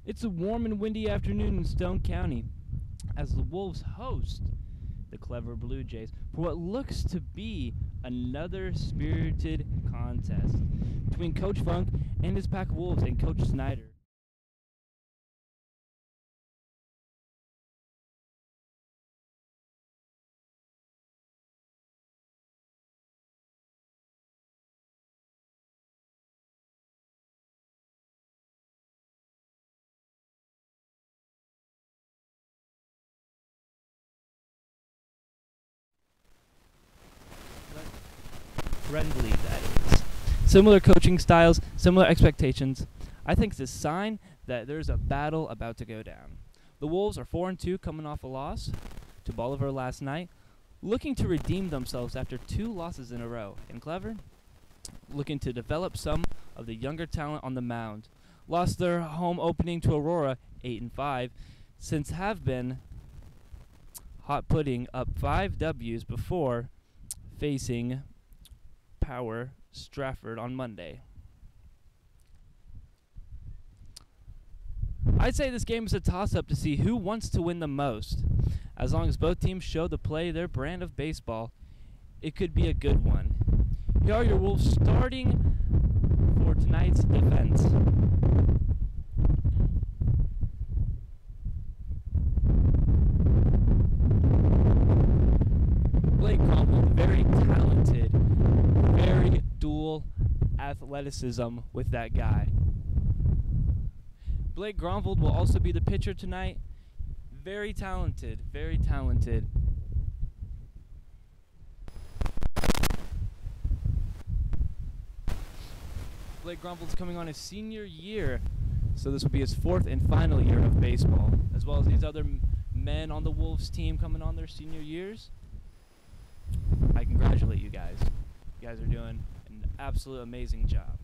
It's a warm and windy afternoon in Stone County as the Wolves host the Clever Blue Jays for what looks to be another spirited contest between Coach Funk and his pack of Wolves and Coach Snyder. Friendly, that is. Similar coaching styles, similar expectations. I think it's a sign that there's a battle about to go down. The Wolves are 4-2 coming off a loss to Bolivar last night, looking to redeem themselves after 2 losses in a row. And Clever, looking to develop some of the younger talent on the mound. Lost their home opening to Aurora 8-5, since have been hot pudding up 5 W's before facing Power Stratford on Monday. I'd say this game is a toss-up to see who wants to win the most. As long as both teams show to play their brand of baseball, it could be a good one. Here are your Wolves starting for tonight's defense. Blake Cromwell, very talented, very dual athleticism with that guy. Blake Gromvold will also be the pitcher tonight. Very talented, very talented. Blake Gromvold's coming on his senior year, so this will be his 4th and final year of baseball, as well as these other men on the Wolves team coming on their senior years. I congratulate you guys. You guys are doing an absolute amazing job.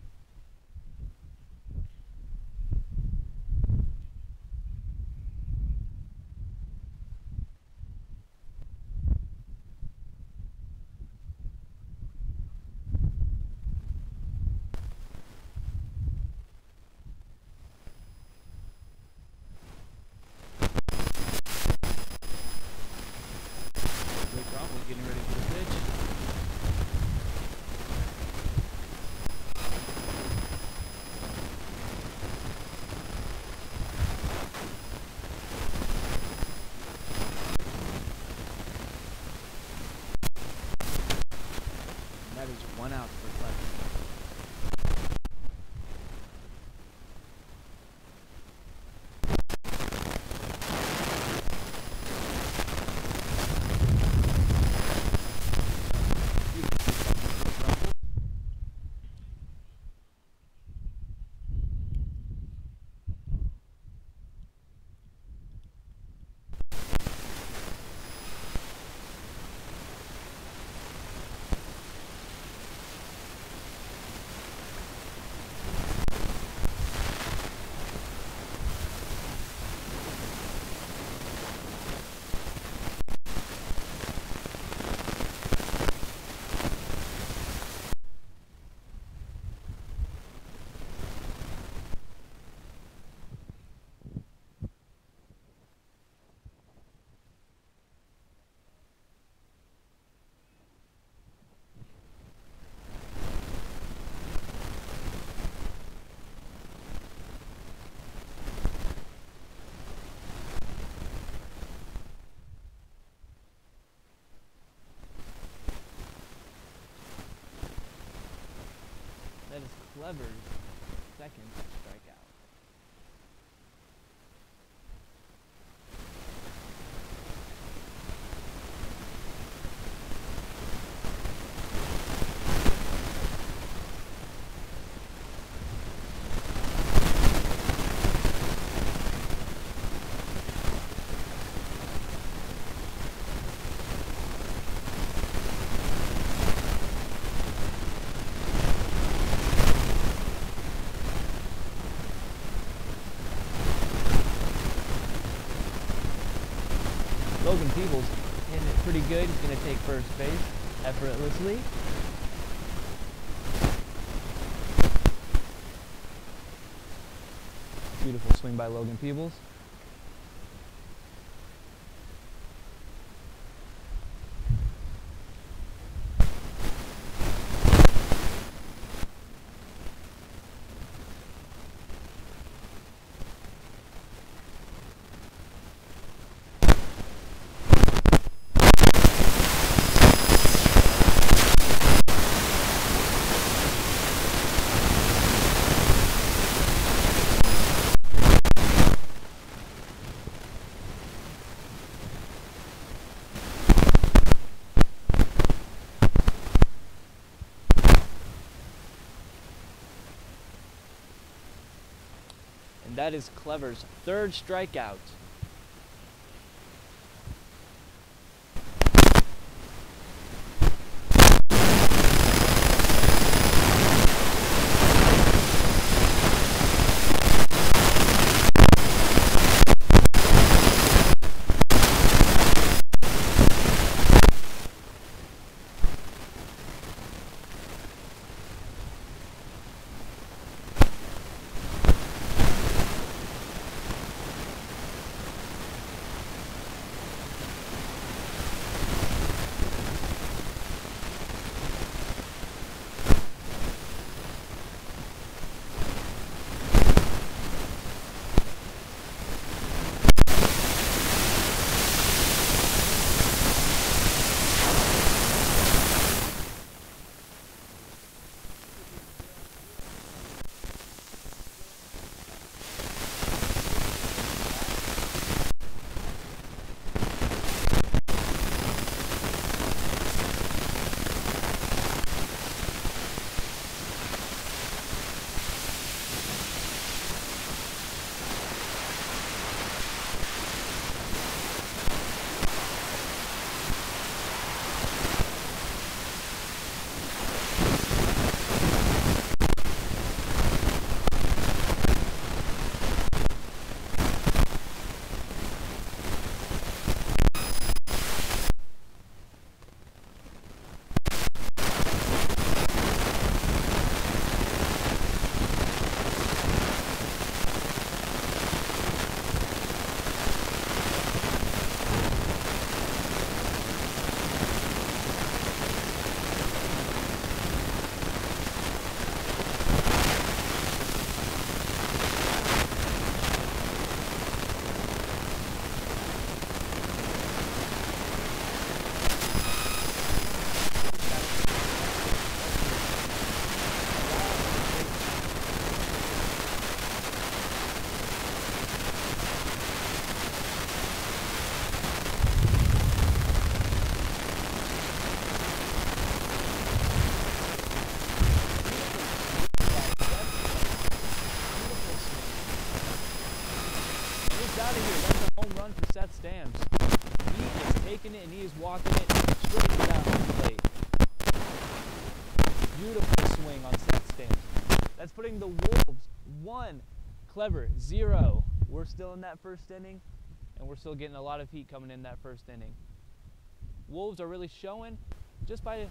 Blake Gromvold getting ready for the pitch. And that is 1 out for Clever. That is Clever's 2nd strikeout. Logan Peebles hitting it pretty good. He's going to take first base effortlessly. Beautiful swing by Logan Peebles. And that is Clever's third strikeout. Out of here. That's a home run for Seth Stamps. He is taking it and he is walking it straight to that home plate. Beautiful swing on Seth Stamps. That's putting the Wolves 1, Clever 0. We're still in that first inning, and we're still getting a lot of heat coming in that first inning. Wolves are really showing just by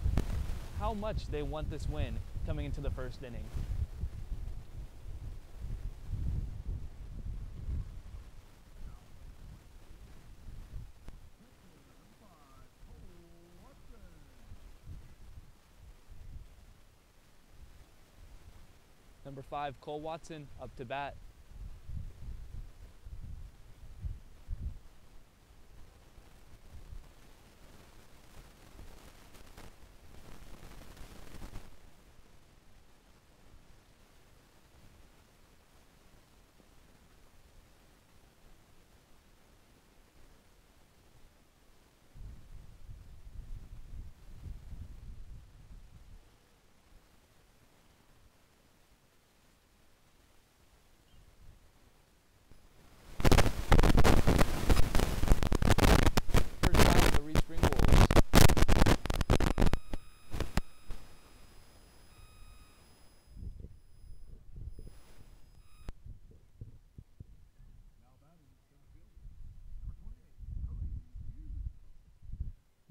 how much they want this win coming into the first inning. Number 5, Cole Watson, up to bat.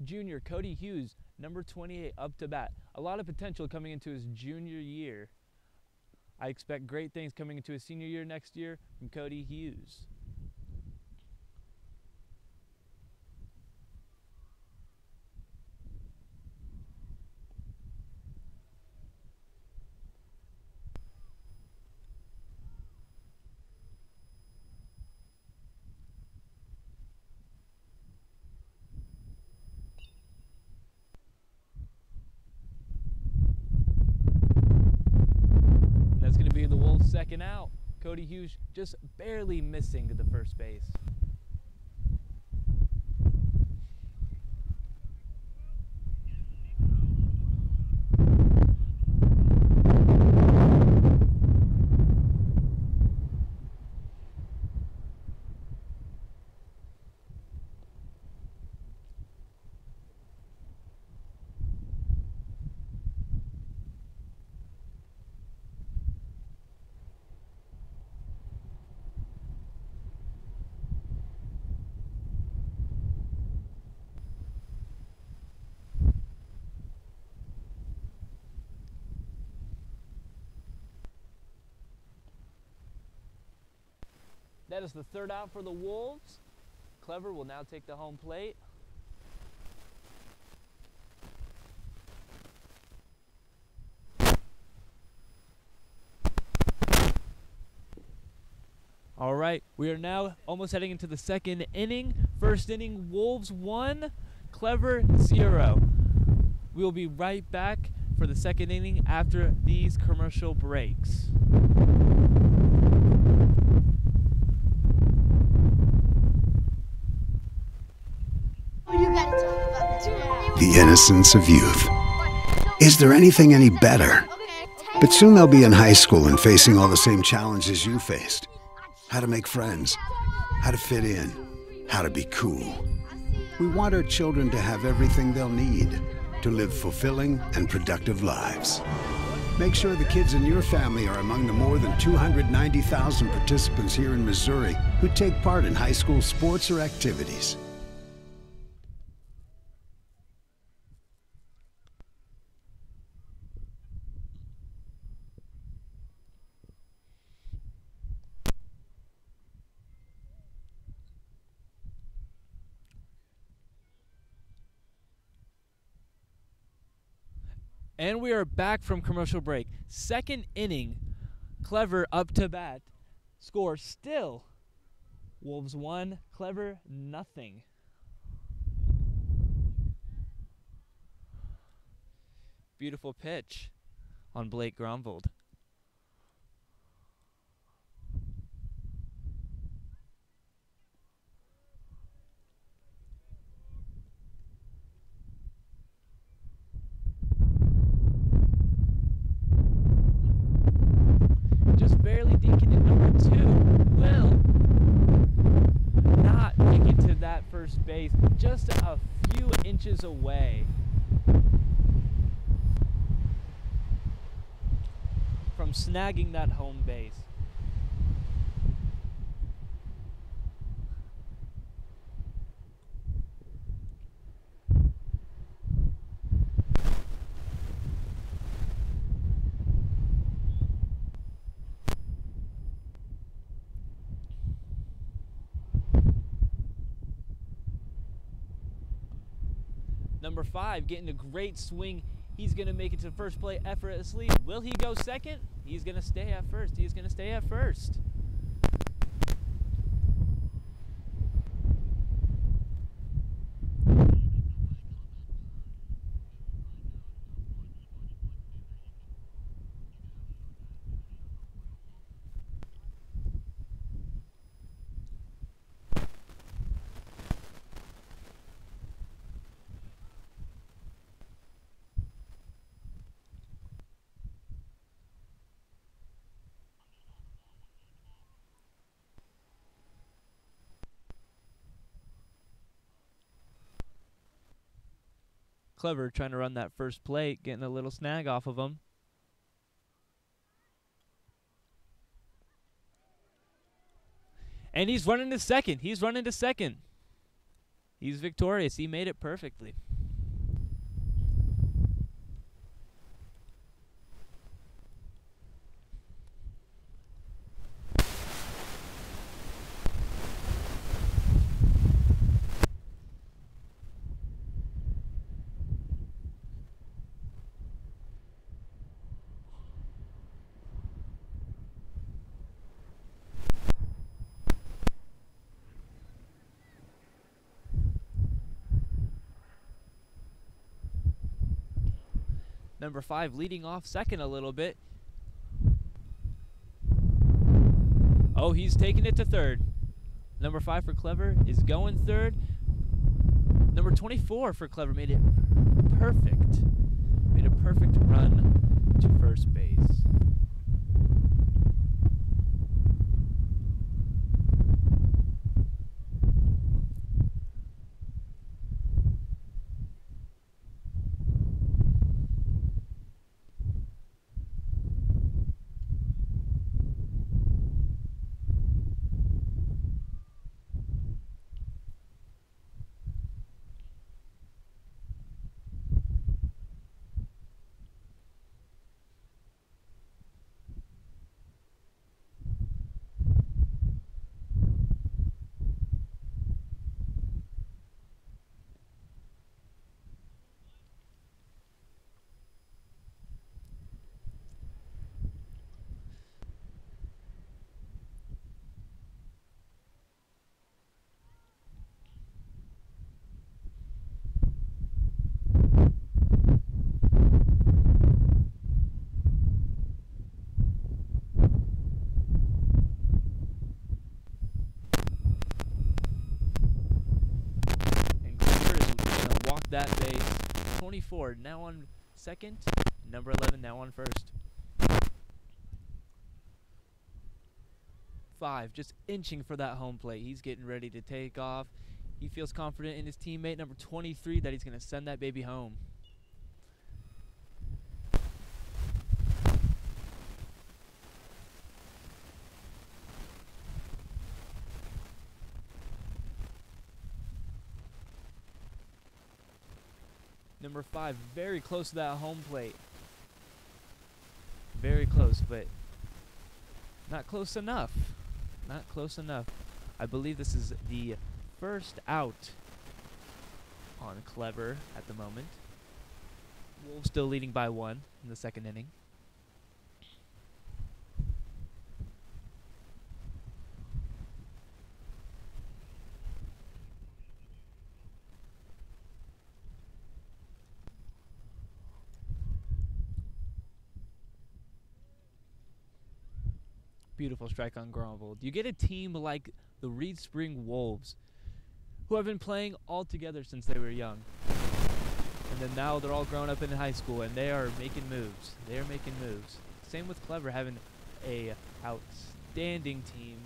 Junior Cody Hughes, number 28, up to bat. A lot of potential coming into his junior year. I expect great things coming into his senior year next year from Cody Hughes. That's going to be the Wolves' second out. Cody Hughes just barely missing the first base. That is the third out for the Wolves. Clever will now take the home plate. All right, we are now almost heading into the second inning. First inning, Wolves 1, Clever 0. We will be right back for the second inning after these commercial breaks. The innocence of youth. Is there anything any better? But soon they'll be in high school and facing all the same challenges you faced. How to make friends, how to fit in, how to be cool. We want our children to have everything they'll need to live fulfilling and productive lives. Make sure the kids in your family are among the more than 290,000 participants here in Missouri who take part in high school sports or activities. And we are back from commercial break. Second inning, Clever up to bat. Score still, Wolves 1, Clever nothing. Beautiful pitch on Blake Gromvold. Barely dinking at number 2. Will not make it to that first base, just a few inches away from snagging that home base. Number 5 getting a great swing. He's going to make it to first plate effortlessly. Will he go second? He's going to stay at first. He's going to stay at first. Clever trying to run that first plate, getting a little snag off of him. And he's running to second. He's running to second. He's victorious. He made it perfectly. Number 5 leading off second a little bit. Oh, he's taking it to third. Number 5 for Clever is going third. Number 24 for Clever made it perfect. Made a perfect run to first base. That base. 24 now on second. Number 11 now on first. 5 just inching for that home plate. He's getting ready to take off. He feels confident in his teammate, number 23, that he's going to send that baby home. Number 5, very close to that home plate. Very close, but not close enough. Not close enough. I believe this is the first out on Clever at the moment. Wolves still leading by 1 in the second inning. Beautiful strike on Gromvold. You get a team like the Reed Spring Wolves, who have been playing all together since they were young. And then now they're all grown up in high school, and they are making moves. They are making moves. Same with Clever, having a outstanding team.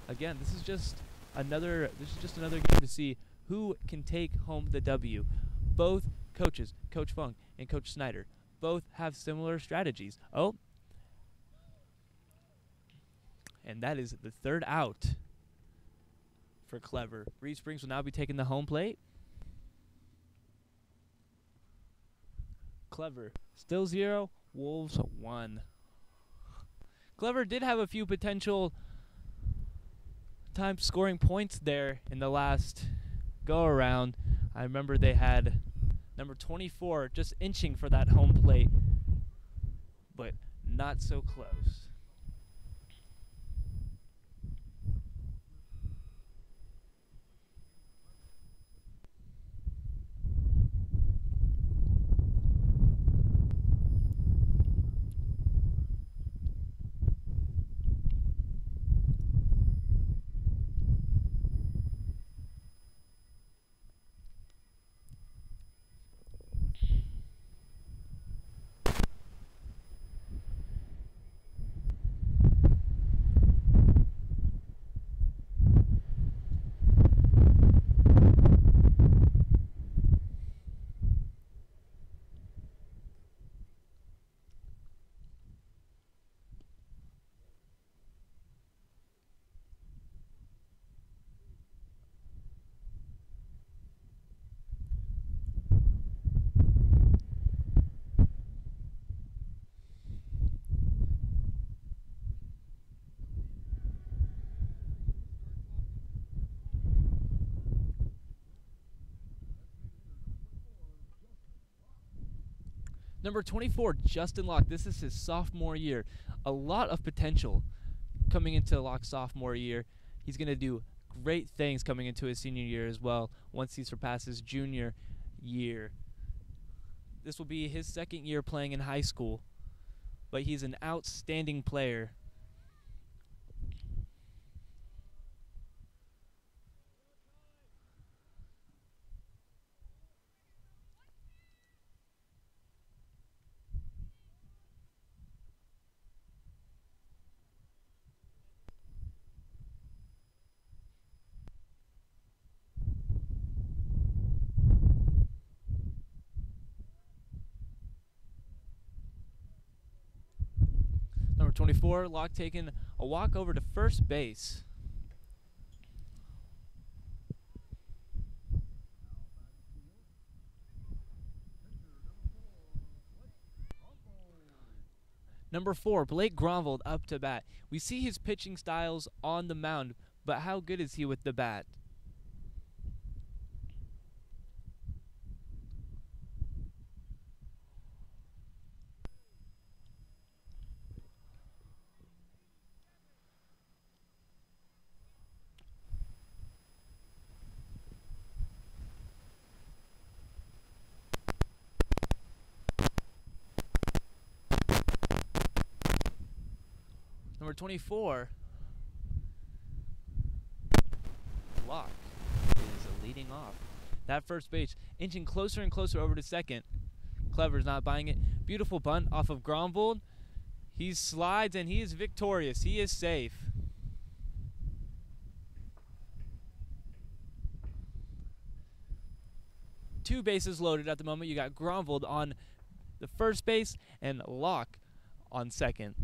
Again, this is just another game to see who can take home the W. Both coaches, Coach Funk and Coach Snyder, both have similar strategies. Oh, and that is the third out for Clever. Reed Springs will now be taking the home plate. Clever still 0, Wolves 1. Clever did have a few potential times scoring points there in the last go around. I remember they had number 24 just inching for that home plate, but not so close. Number 24, Justin Locke. This is his sophomore year. A lot of potential coming into Locke's sophomore year. He's going to do great things coming into his senior year as well once he surpasses junior year. This will be his second year playing in high school, but he's an outstanding player. Number 24, Locke taking a walk over to first base. Number 4, Blake Gronvold up to bat. We see his pitching styles on the mound, but how good is he with the bat? Number 24, Locke is leading off. That first base, inching closer and closer over to second. Clever's not buying it. Beautiful bunt off of Gronvold. He slides and he is victorious. He is safe. Two bases loaded at the moment. You got Gronvold on the first base and Locke on second.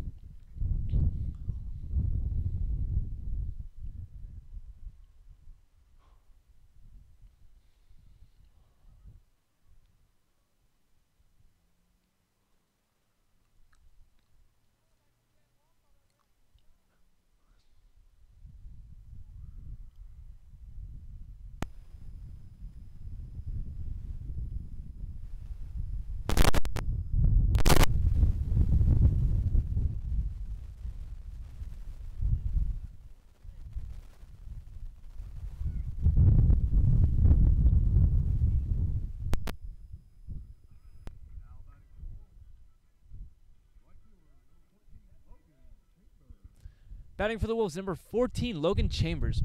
Batting for the Wolves, number 14, Logan Chambers.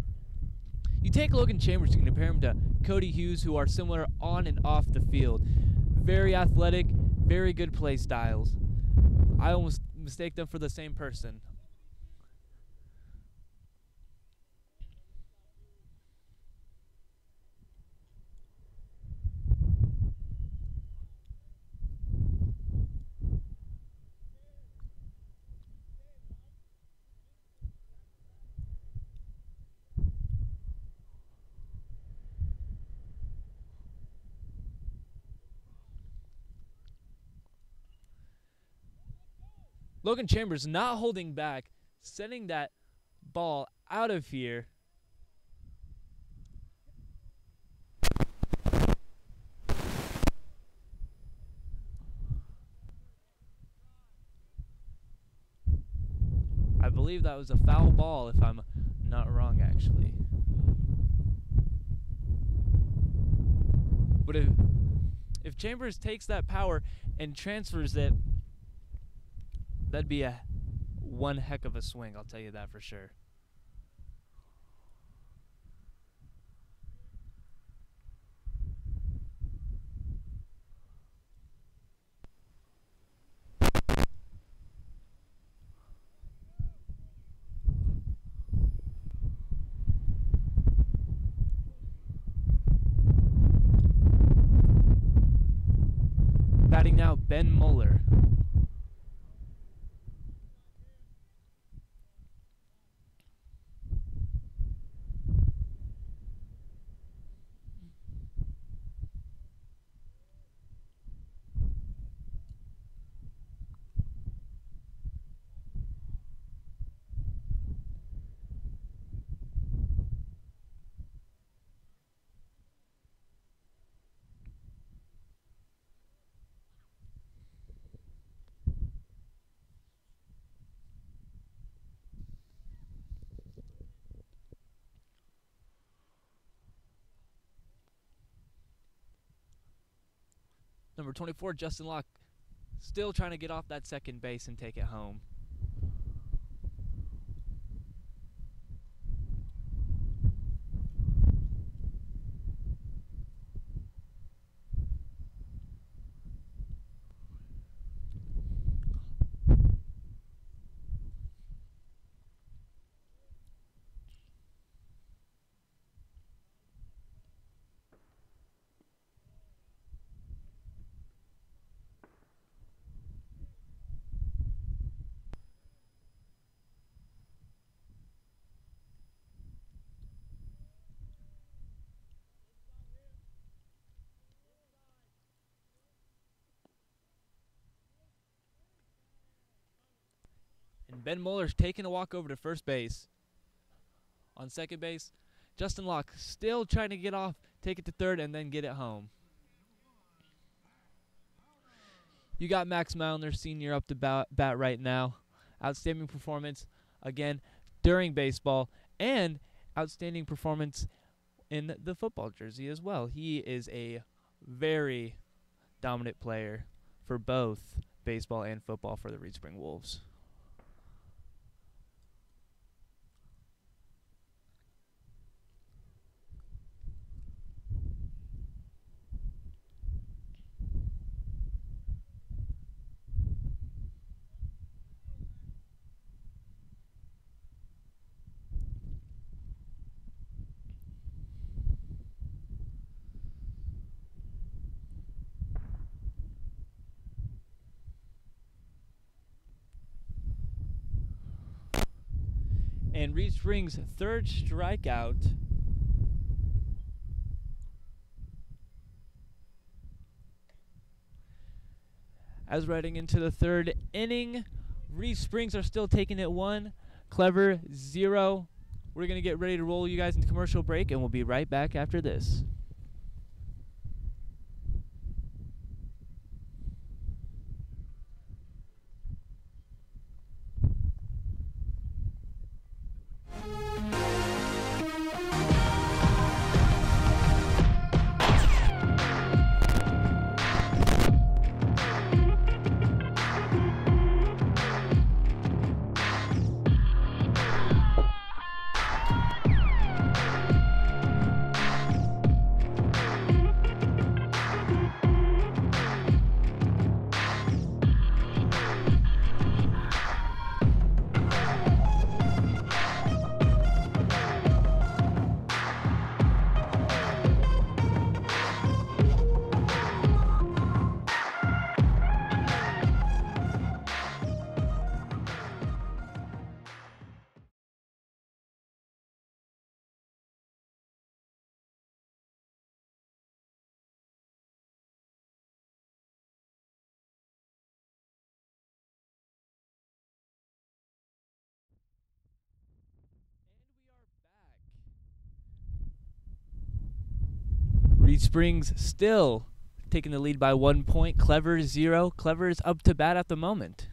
You take Logan Chambers, you can compare him to Cody Hughes, who are similar on and off the field. Very athletic, very good play styles. I almost mistake them for the same person. Logan Chambers not holding back, sending that ball out of here. I believe that was a foul ball, if I'm not wrong, actually. But if Chambers takes that power and transfers it, that'd be one heck of a swing, I'll tell you that for sure. Batting now, Ben Mueller. Number 24, Justin Locke, still trying to get off that second base and take it home. And Ben Muller's taking a walk over to first base. On second base, Justin Locke still trying to get off, take it to third, and then get it home. You got Max Milner, senior, up to bat right now. Outstanding performance, again, during baseball, and outstanding performance in the football jersey as well. He is a very dominant player for both baseball and football for the Reed Spring Wolves. And Reed Spring's third strikeout. As we're heading into the third inning, Reed Springs are still taking it 1, Clever 0. We're going to get ready to roll you guys into commercial break, and we'll be right back after this. Reed Springs still taking the lead by 1 point. Clever 0. Clever is up to bat at the moment.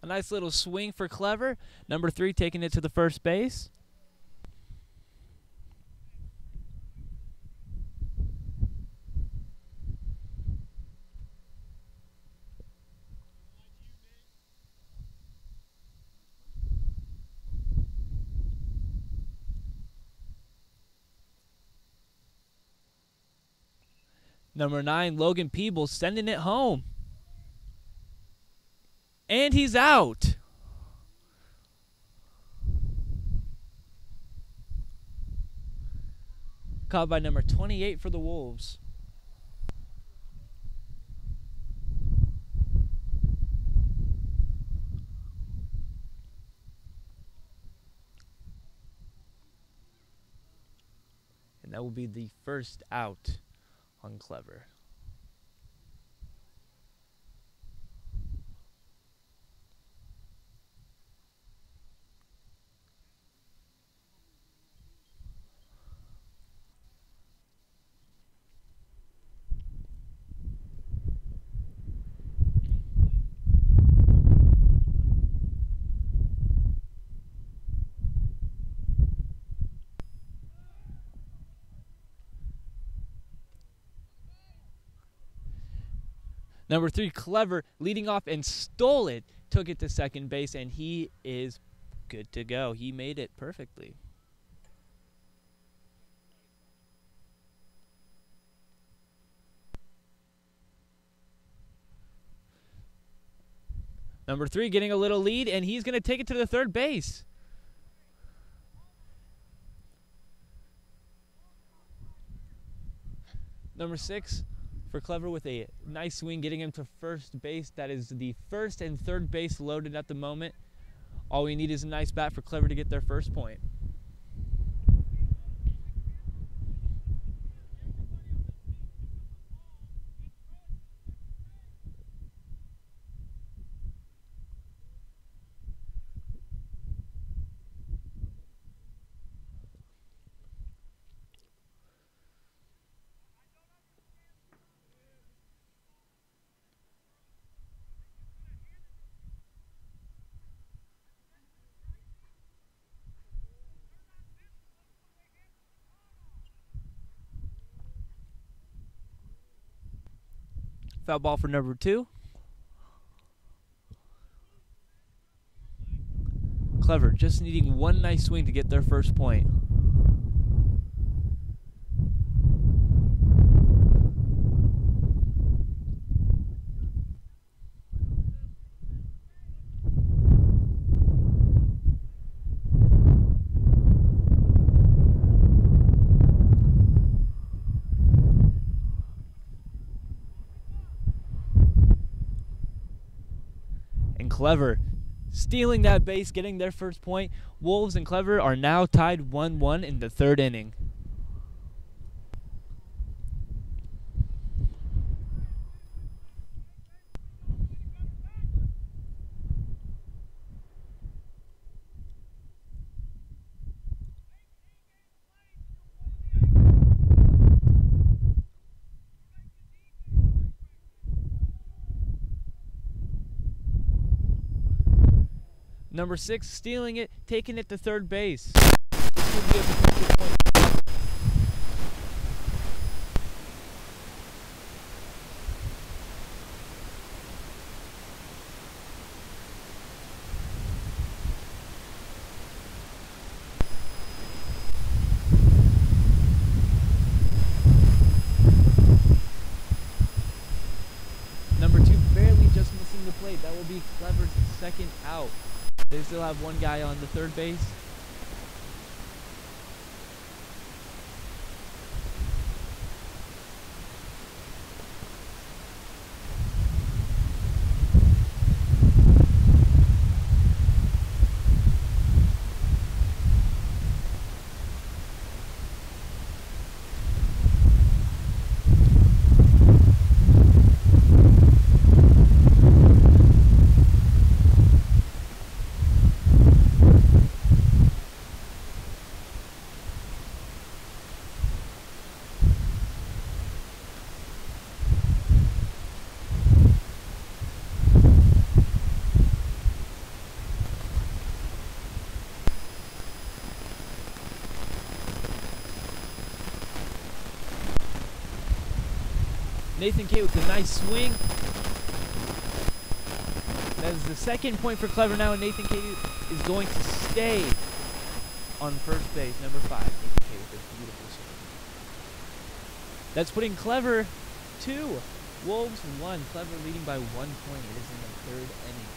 A nice little swing for Clever. Number 3 taking it to the first base. Number 9, Logan Peebles sending it home. And he's out. Caught by number 28 for the Wolves. And that will be the first out on Clever. Number 3, Clever, leading off and stole it, took it to second base, and he is good to go. He made it perfectly. Number 3 getting a little lead, and he's going to take it to the third base. Number 6 for Clever with a nice swing, getting him to first base. That is the first and third base loaded at the moment. All we need is a nice bat for Clever to get their first point. Foul ball for number 2. Clever just needing one nice swing to get their first point. Clever stealing that base, getting their first point. Wolves and Clever are now tied 1-1 in the third inning. Number 6 stealing it, taking it to third base. This could be a potential point. Number 2 barely just missing the plate. That will be Clever's second out. They still have one guy on the third base. Nathan K with a nice swing. That is the second point for Clever now, and Nathan K is going to stay on first base. Number 5, Nathan K with a beautiful swing. That's putting Clever 2, Wolves 1. Clever leading by 1 point. It is in the third inning.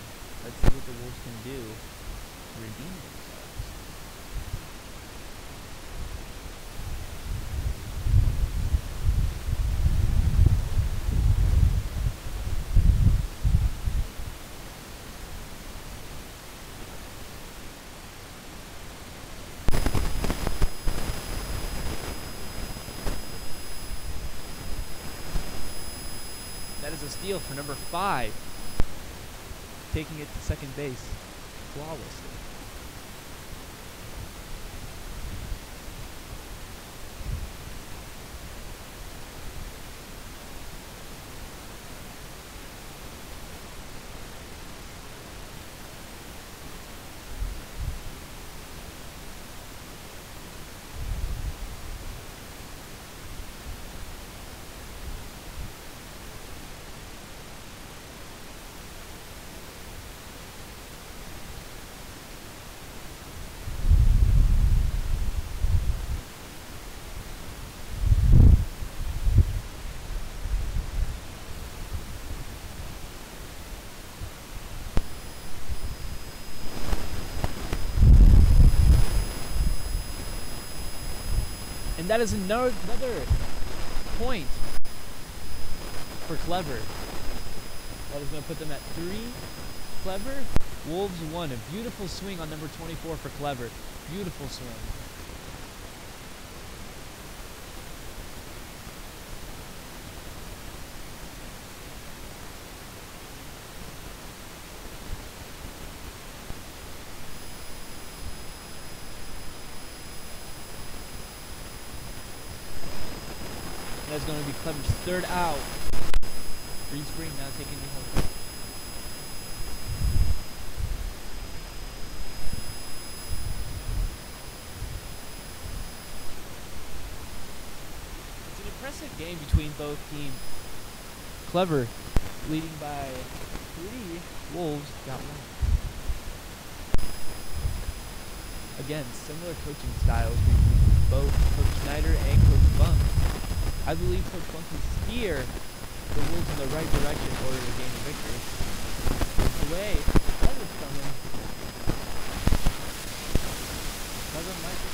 Let's see what the Wolves can do to redeem themselves. That is a steal for number 5, taking it to second base flawlessly. And that is another point for Clever. That is going to put them at 3. Clever, Wolves 1. A beautiful swing on number 24 for Clever. Beautiful swing. That's going to be Clever's 3rd out. Green Spring now taking the home. It's an impressive game between both teams. Clever leading by 3. Wolves got 1. Again, similar coaching styles between both Coach Snyder and Coach Bunk. I believe Coach Bunk can steer the Wolves in the right direction in order to gain a victory. The way Clever's coming, Clever might be.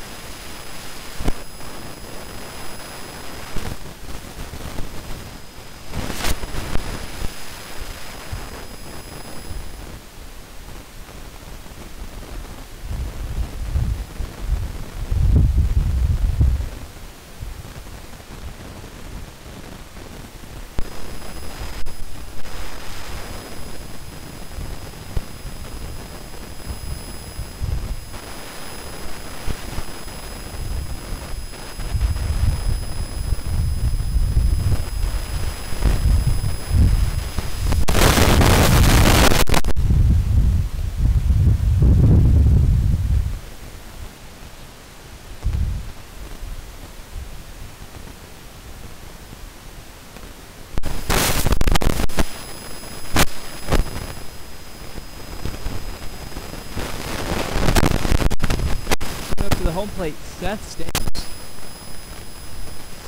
To the home plate, Seth Stamps,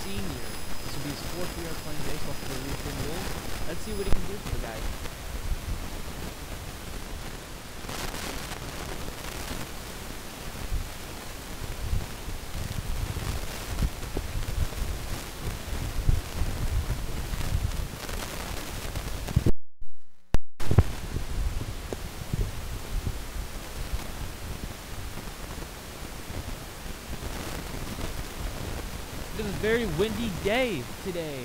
senior. This will be his 4th year playing baseball for the Lutheran Wolves. Let's see what he can do for the guys. It is a very windy day today.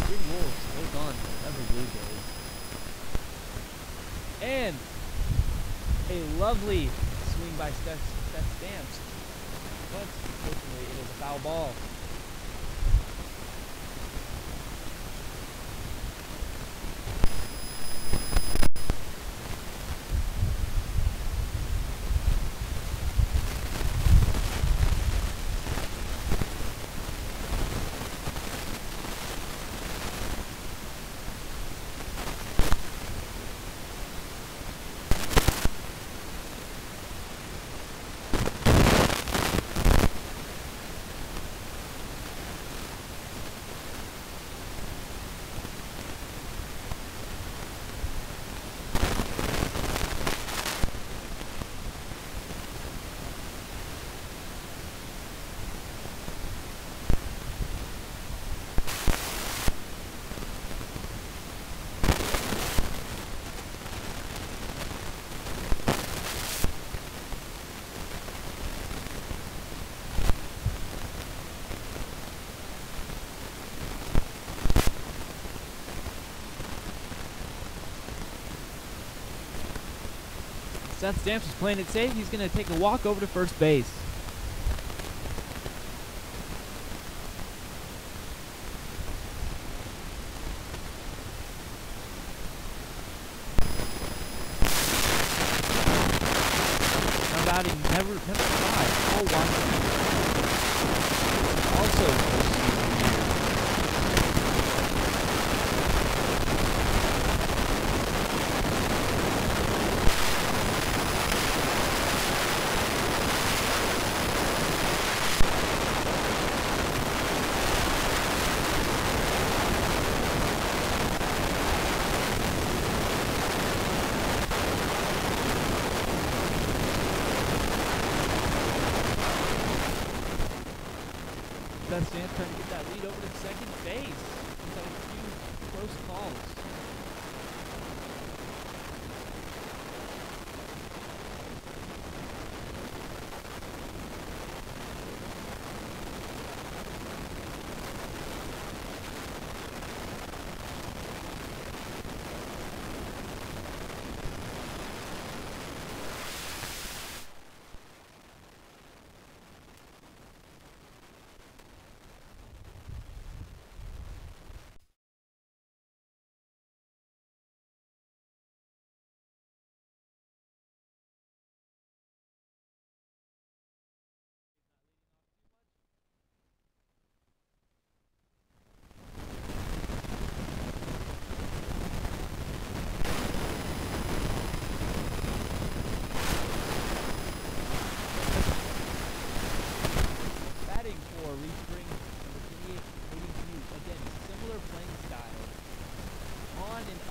Green Wolves hold on to Clever Blue Jays. And a lovely swing by Seth Stamps. But unfortunately it is a foul ball. Seth Stamps is playing it safe. He's going to take a walk over to first base. Found out he never tried. Oh, wow. Also, Seth Stamps trying to get that lead over to second base. He's had a few close calls.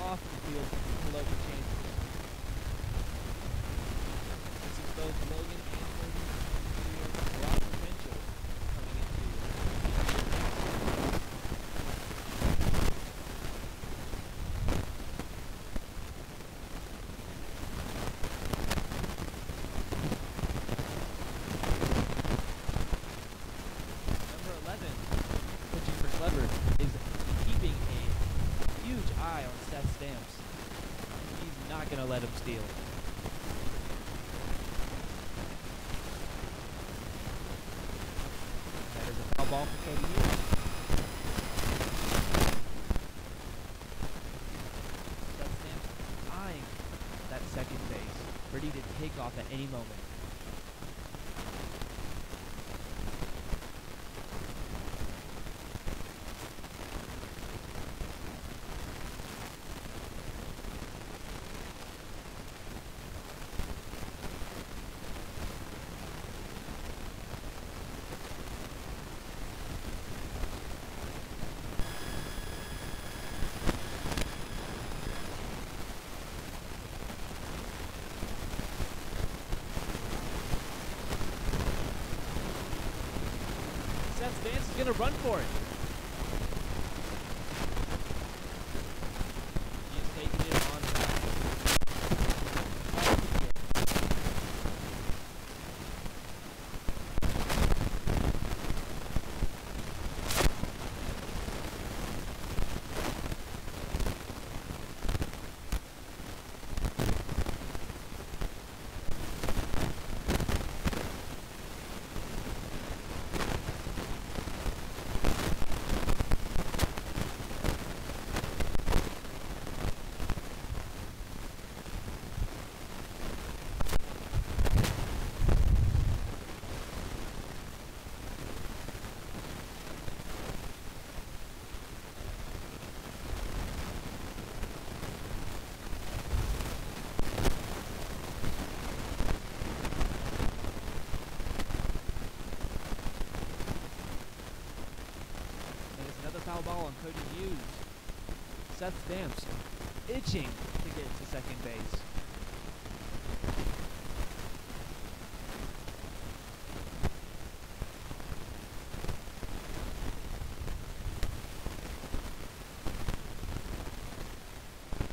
Off the field below the chains. This is both Logan and Logan. A lot of potential coming into Number 11, pitching for Clever, is keeping a huge eye on Seth Stamps. He's not going to let him steal. That is a foul ball for Cody Hughes. Seth Stamps eyeing that second base, ready to take off at any moment. Seth Stamps is going to run for it. He's taking it on back. Foul ball on Cody Hughes. Seth Stamps itching to get to second base.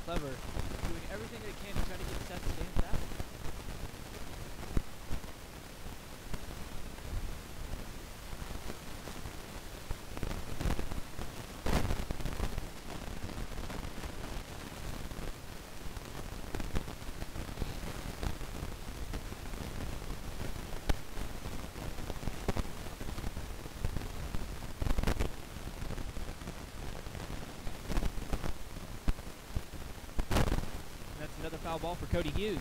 Clever doing everything they can to try to get Seth Stamps out. Another foul ball for Cody Hughes.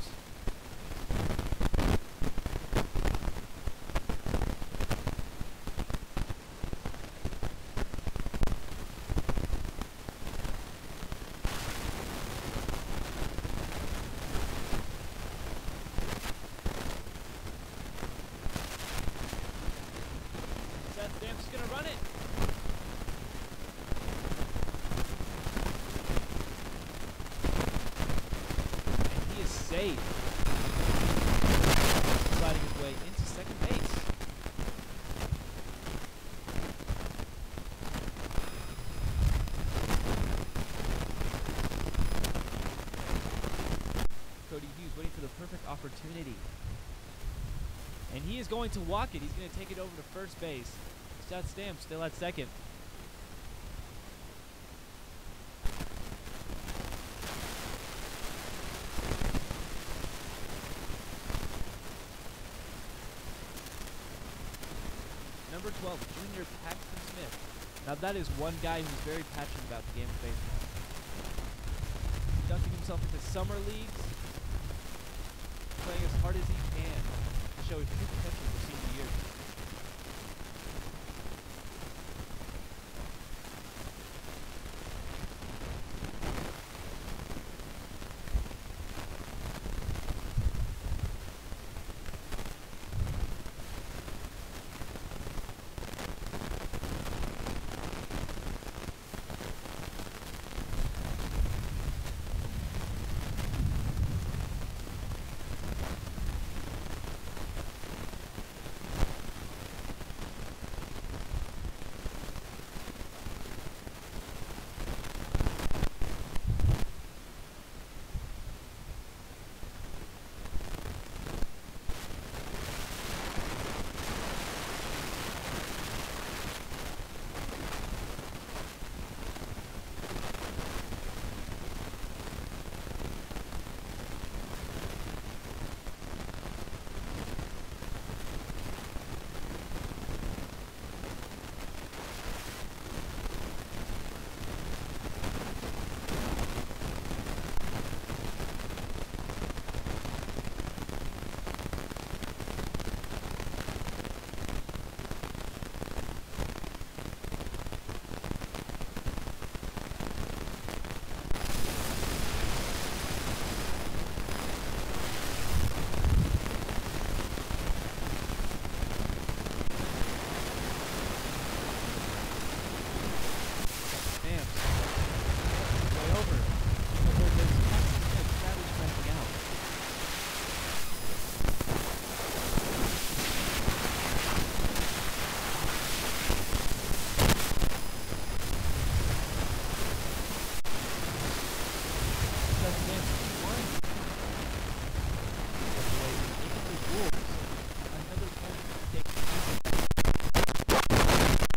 Seth Stamps is going to run it. Safe. Sliding his way into second base. for the perfect opportunity. And he is going to walk it. He's going to take it over to first base. Seth Stamps still at second. Number 12, junior Paxton Smith. Now that is one guy who's very passionate about the game of baseball. Conducting himself into summer leagues, playing as hard as he can to show his true potential for senior year.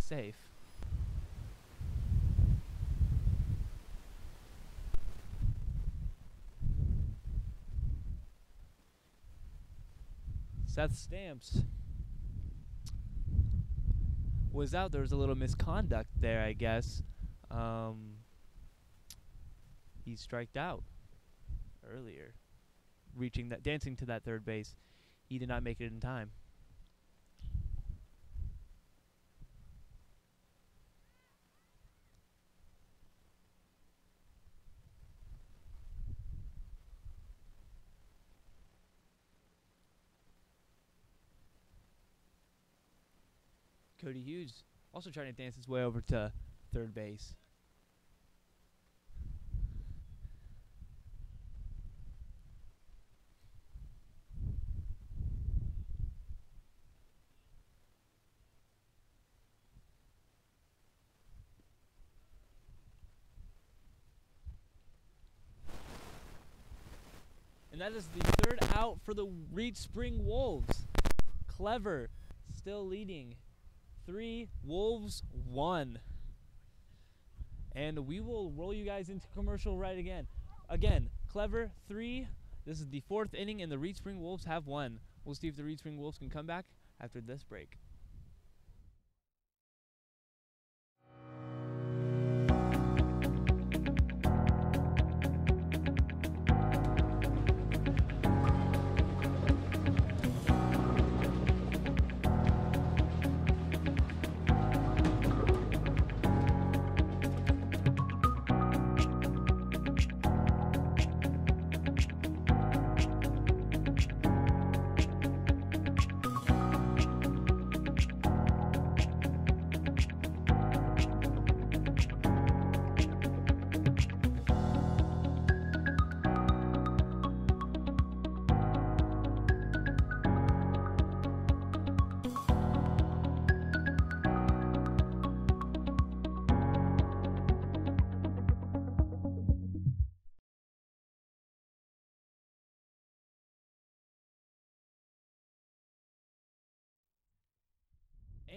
Safe. Seth Stamps was out. There was a little misconduct there, I guess. He striked out earlier, dancing to that third base. He did not make it in time. Cody Hughes also trying to dance his way over to third base. And that is the third out for the Reed Spring Wolves. Clever still leading. 3, Wolves 1. And we will roll you guys into commercial right again. Again, Clever 3. This is the 4th inning, and the Reed Spring Wolves have won. We'll see if the Reed Spring Wolves can come back after this break.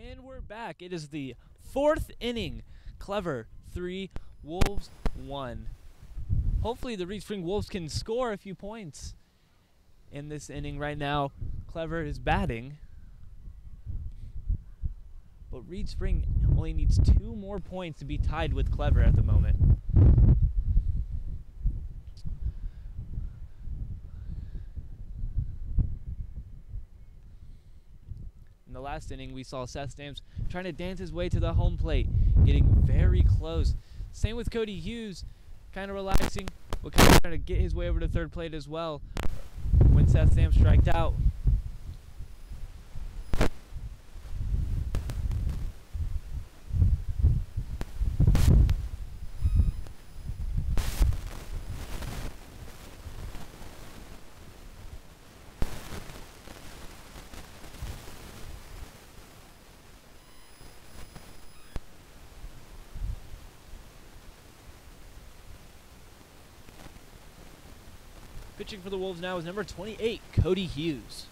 And we're back. It is the 4th inning. Clever 3, Wolves 1. Hopefully the Reed Spring Wolves can score a few points in this inning. Right now, Clever is batting. But Reed Spring only needs 2 more points to be tied with Clever at the moment. In the last inning, we saw Seth Stamps trying to dance his way to the home plate, getting very close. Same with Cody Hughes, kind of relaxing, but kind of trying to get his way over to third plate as well when Seth Stamps striked out. Pitching for the Wolves now is number 28, Cody Hughes.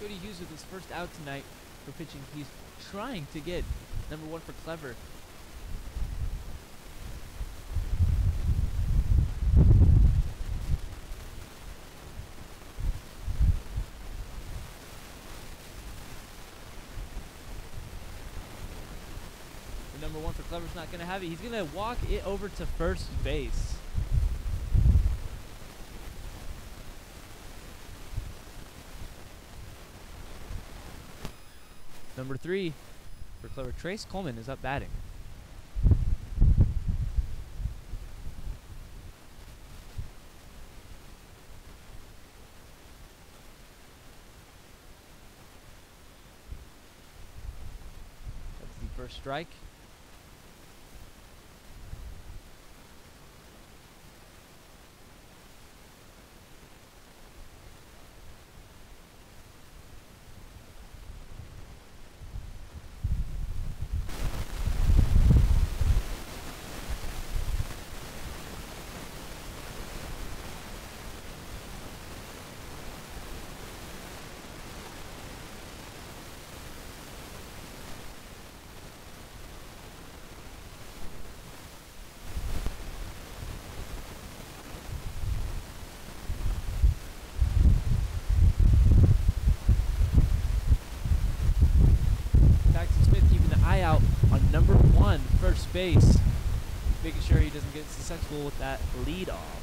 Cody Hughes with his first out tonight for pitching. He's trying to get number 1 for Clever. The number 1 for Clever's not going to have it. He's going to walk it over to first base. Number 3 for Clever, Trace Coleman, is up batting. That's the first strike. Out on number 1, first base, making sure he doesn't get successful with that lead off.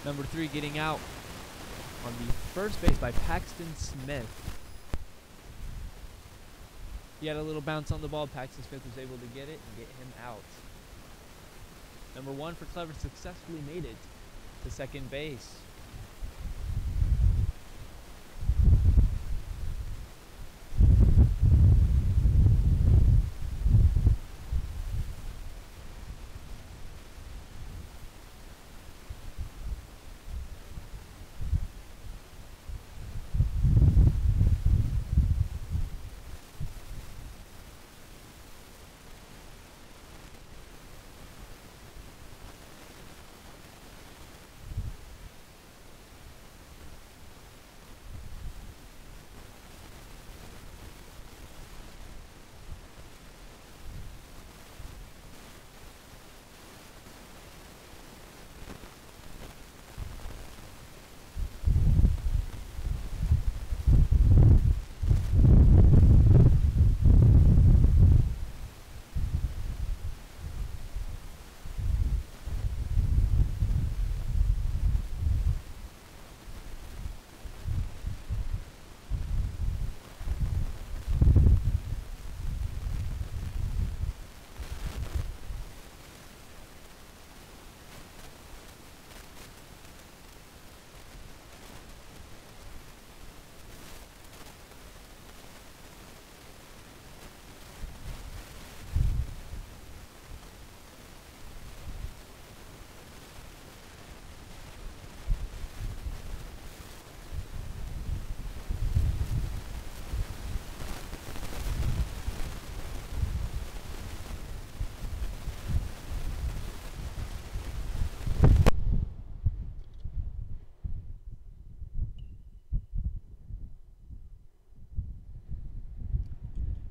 Number 3 getting out on the first base by Paxton Smith. He had a little bounce on the ball. Paxton Smith was able to get it and get him out. Number 1 for Clever successfully made it to second base.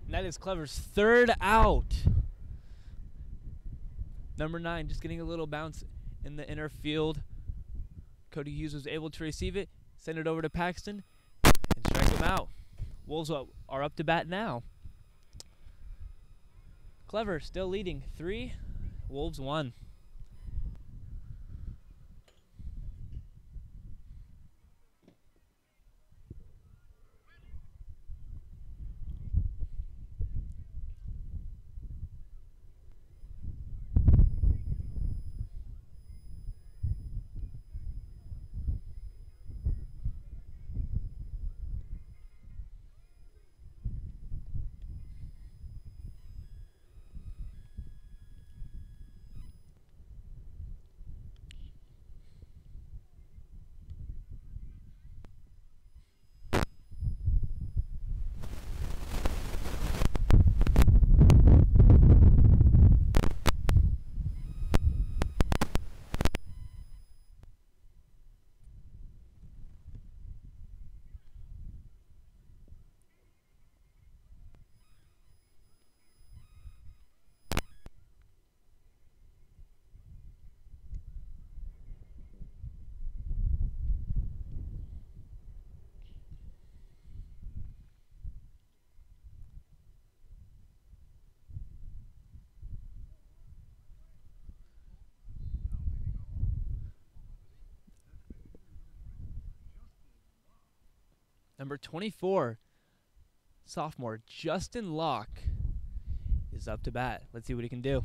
And that is Clever's third out. Number 9 just getting a little bounce in the inner field. Cody Hughes was able to receive it, send it over to Paxton, and strike him out. Wolves are up to bat now. Clever still leading 3, Wolves 1. Number 24, sophomore Justin Locke is up to bat. Let's see what he can do.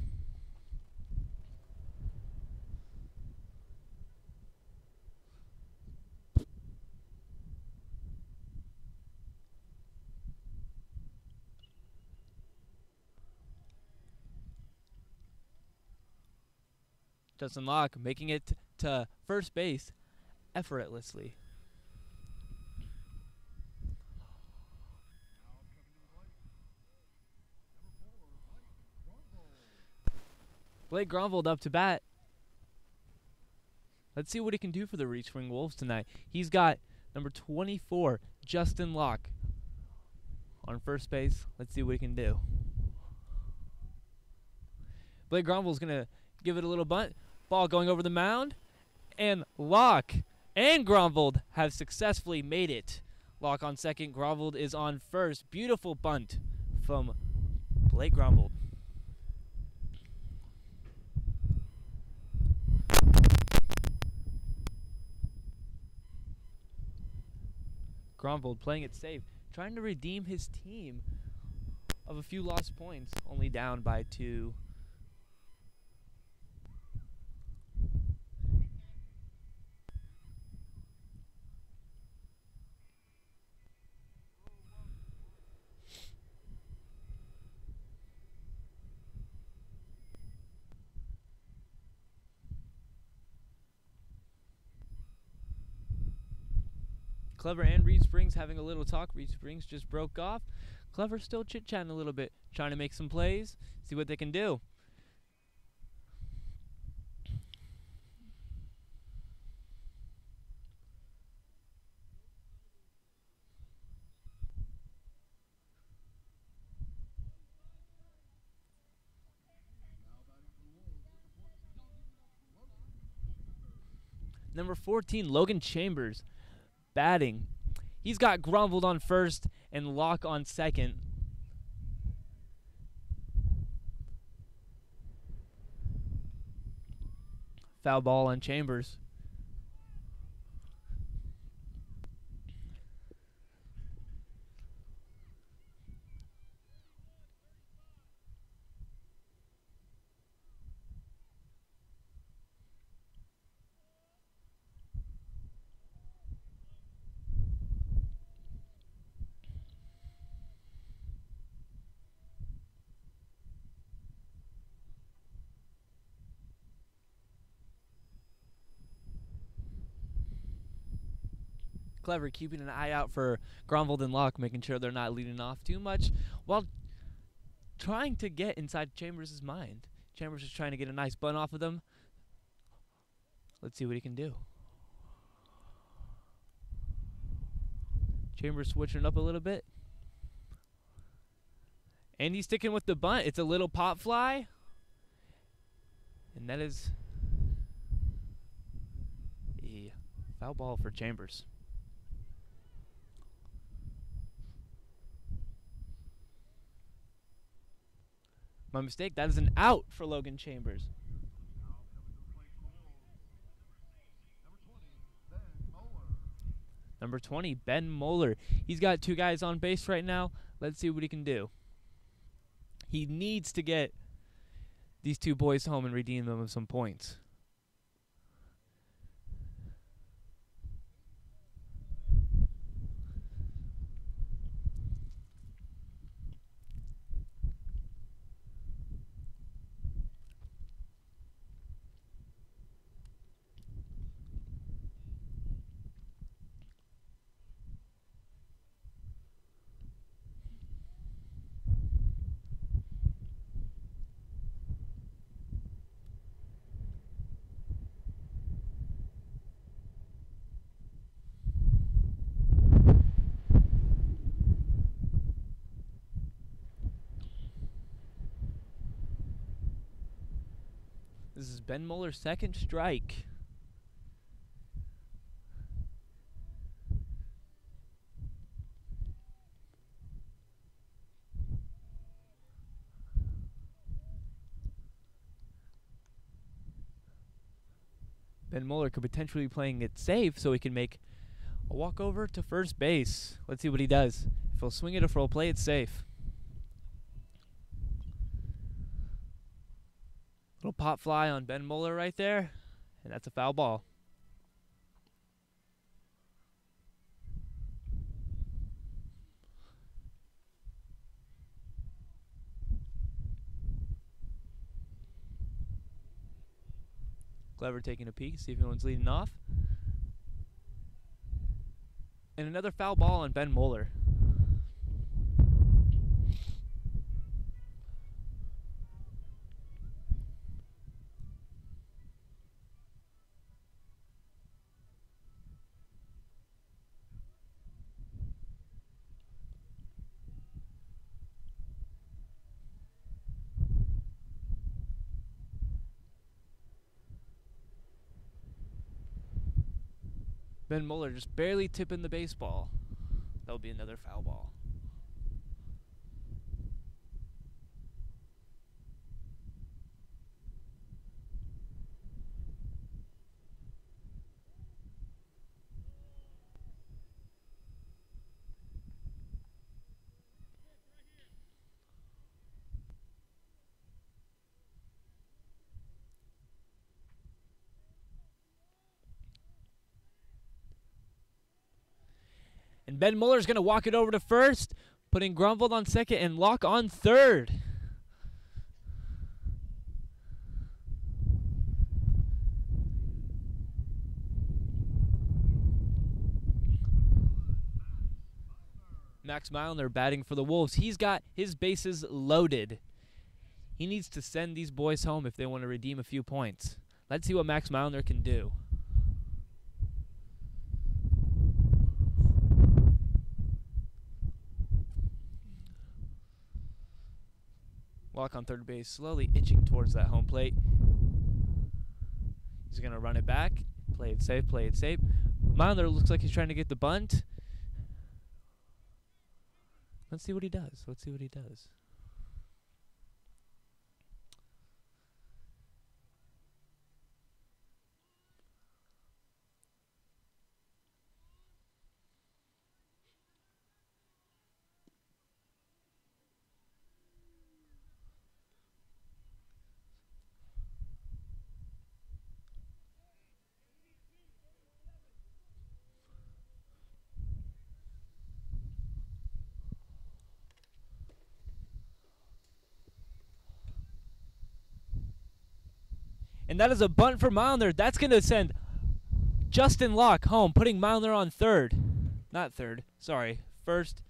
Justin Locke making it to first base effortlessly. Blake Gronvold up to bat. Let's see what he can do for the Reach Wing Wolves tonight. He's got number 24, Justin Locke, on first base. Let's see what he can do. Blake Gronvold's going to give it a little bunt. Ball going over the mound. And Locke and Gronvold have successfully made it. Locke on second. Gronvold is on first. Beautiful bunt from Blake Gronvold. Gronvold playing it safe, trying to redeem his team of a few lost points, only down by 2. Clever and Reed Springs having a little talk. Reed Springs just broke off. Clever still chit-chatting a little bit, trying to make some plays, see what they can do. Number 14, Logan Chambers, batting. He's got Gronvold on first and Locke on second. Foul ball on Chambers. Clever keeping an eye out for Gronvold and Locke, making sure they're not leading off too much while trying to get inside Chambers' mind. Chambers is trying to get a nice bunt off of them. Let's see what he can do. Chambers switching up a little bit. And he's sticking with the bunt. It's a little pop fly. And that is a foul ball for Chambers. My mistake. That is an out for Logan Chambers. Number 20, Ben Moeller. He's got 2 guys on base right now. Let's see what he can do. He needs to get these 2 boys home and redeem them of some points. This is Ben Moeller's second strike. Ben Moeller could potentially be playing it safe so he can make a walk over to first base. Let's see what he does. If he'll swing it or if he'll play it safe. Little pop fly on Ben Moeller right there, and that's a foul ball. Clever taking a peek, see if anyone's leading off. And another foul ball on Ben Moeller. Ben Moeller just barely tipping the baseball. That'll be another foul ball. And Ben Muller's going to walk it over to first, putting Grunwald on second and Locke on third. Max Milner batting for the Wolves. He's got his bases loaded. He needs to send these boys home if they want to redeem a few points. Let's see what Max Milner can do. Locke on third base, slowly itching towards that home plate. He's going to run it back. Play it safe, play it safe. Milner looks like he's trying to get the bunt. Let's see what he does. Let's see what he does. And that is a bunt for Milner. That's going to send Justin Locke home, putting Milner on third. Not third, sorry. First.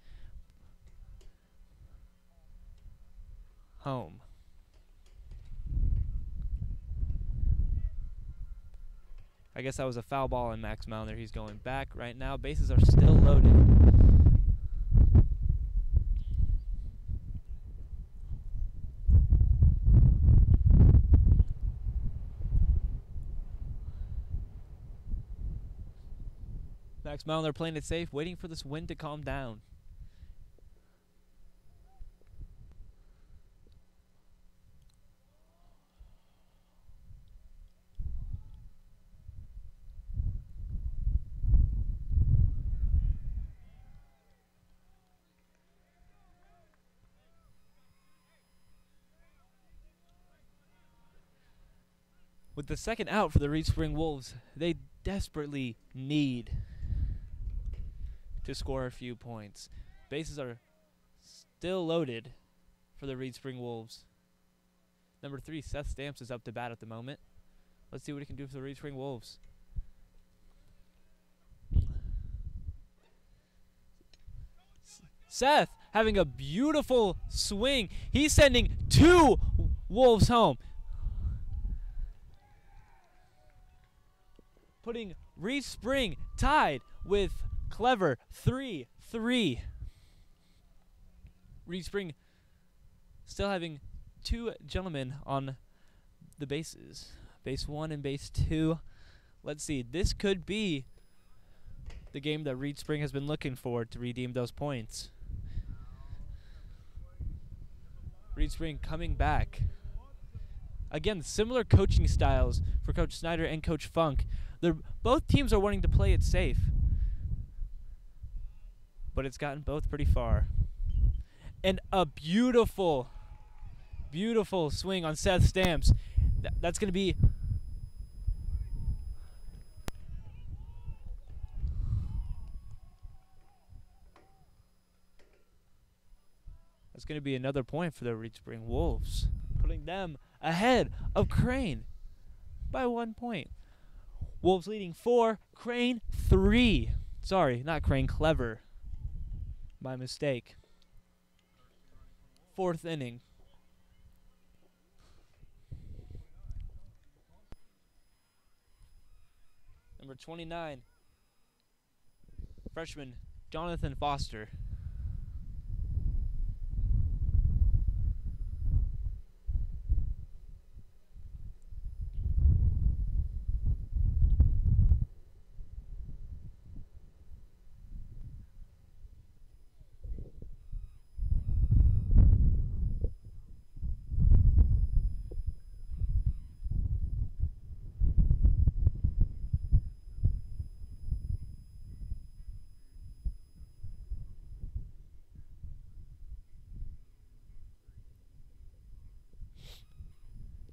Home. I guess that was a foul ball on Max Milner. He's going back right now. Bases are still loaded. Max Milner playing it safe, waiting for this wind to calm down. With the second out for the Reed Spring Wolves, they desperately need to score a few points. Bases are still loaded for the Reed Spring Wolves. Number 3, Seth Stamps, is up to bat at the moment. Let's see what he can do for the Reed Spring Wolves. Seth having a beautiful swing. He's sending 2 Wolves home, putting Reed Spring tied with Clever 3-3. Reed Spring still having 2 gentlemen on the bases. Base 1 and base 2. Let's see. This could be the game that Reed Spring has been looking for to redeem those points. Reed Spring coming back. Again, similar coaching styles for Coach Snyder and Coach Funk. Both teams are wanting to play it safe, but it's gotten both pretty far. And a beautiful, beautiful swing on Seth Stamps. That's going to be... That's going to be another point for the Reed Spring Wolves, putting them ahead of Crane by 1 point. Wolves leading 4, Crane 3. Sorry, not Crane, Clever. My mistake. 4th inning. Number 29, freshman Jonathan Foster.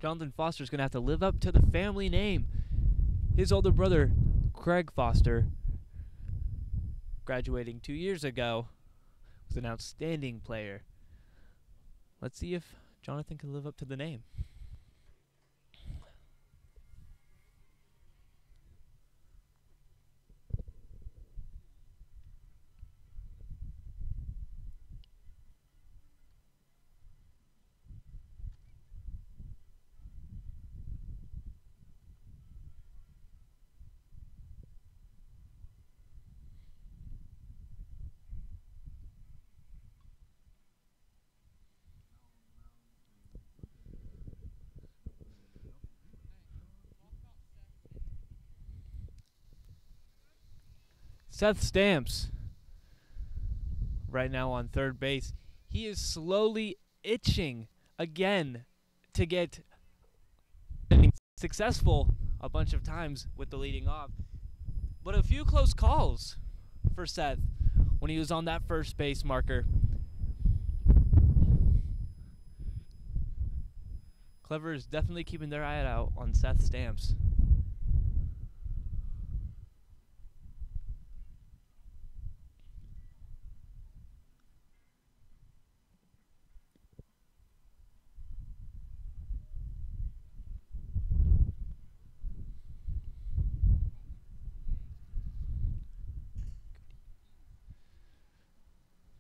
Jonathan Foster's going to have to live up to the family name. His older brother, Craig Foster, graduating 2 years ago, was an outstanding player. Let's see if Jonathan can live up to the name. Seth Stamps, right now on third base. He is slowly itching again to get successful a bunch of times with the leading off. But a few close calls for Seth when he was on that first base marker. Clever is definitely keeping their eye out on Seth Stamps.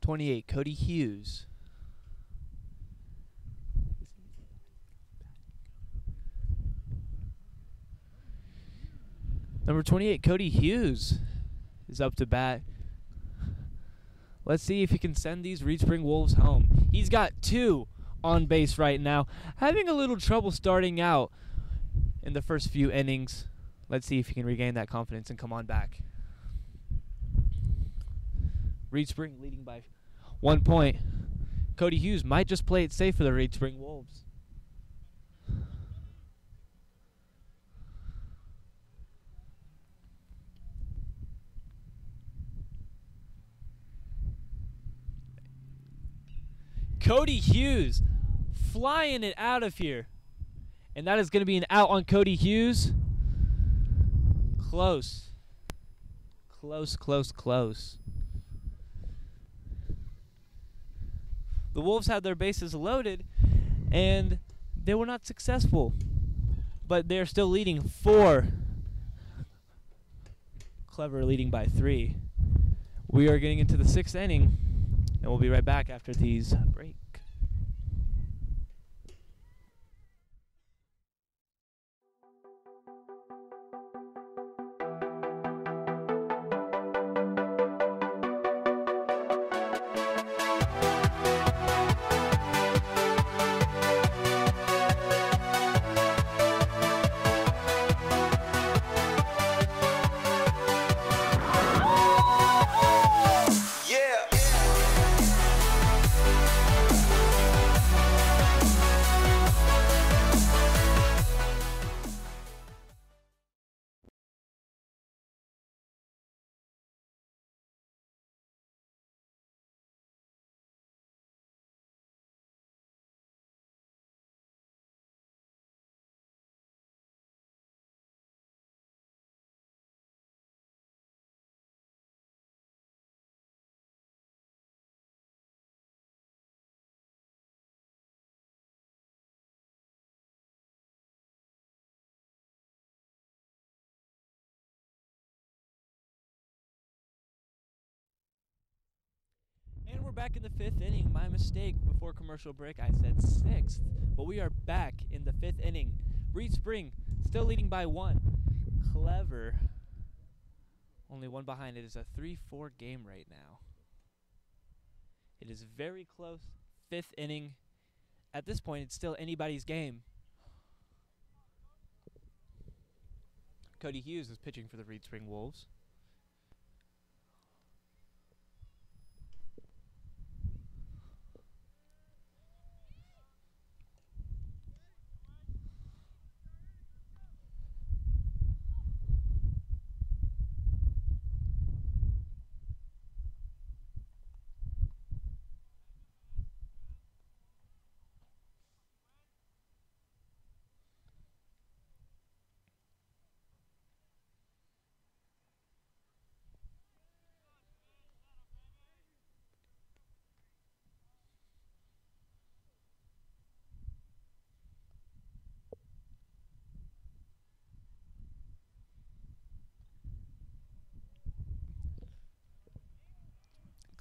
#28, Cody Hughes. Number 28, Cody Hughes, is up to bat. Let's see if he can send these Reed Spring Wolves home. He's got 2 on base right now, having a little trouble starting out in the first few innings. Let's see if he can regain that confidence and come on back. Reed Spring leading by 1 point. Cody Hughes might just play it safe for the Reed Spring Wolves. Cody Hughes flying it out of here. And that is going to be an out on Cody Hughes. Close. Close, close, close. The Wolves had their bases loaded, and they were not successful. But they're still leading 4. Clever leading by 3. We are getting into the 6th inning, and we'll be right back after these breaks. And we're back in the 5th inning. My mistake before commercial break. I said 6th, but we are back in the 5th inning. Reed Spring still leading by 1. Clever only 1 behind. It is a 3-4 game right now. It is very close. 5th inning. At this point, it's still anybody's game. Cody Hughes is pitching for the Reed Spring Wolves.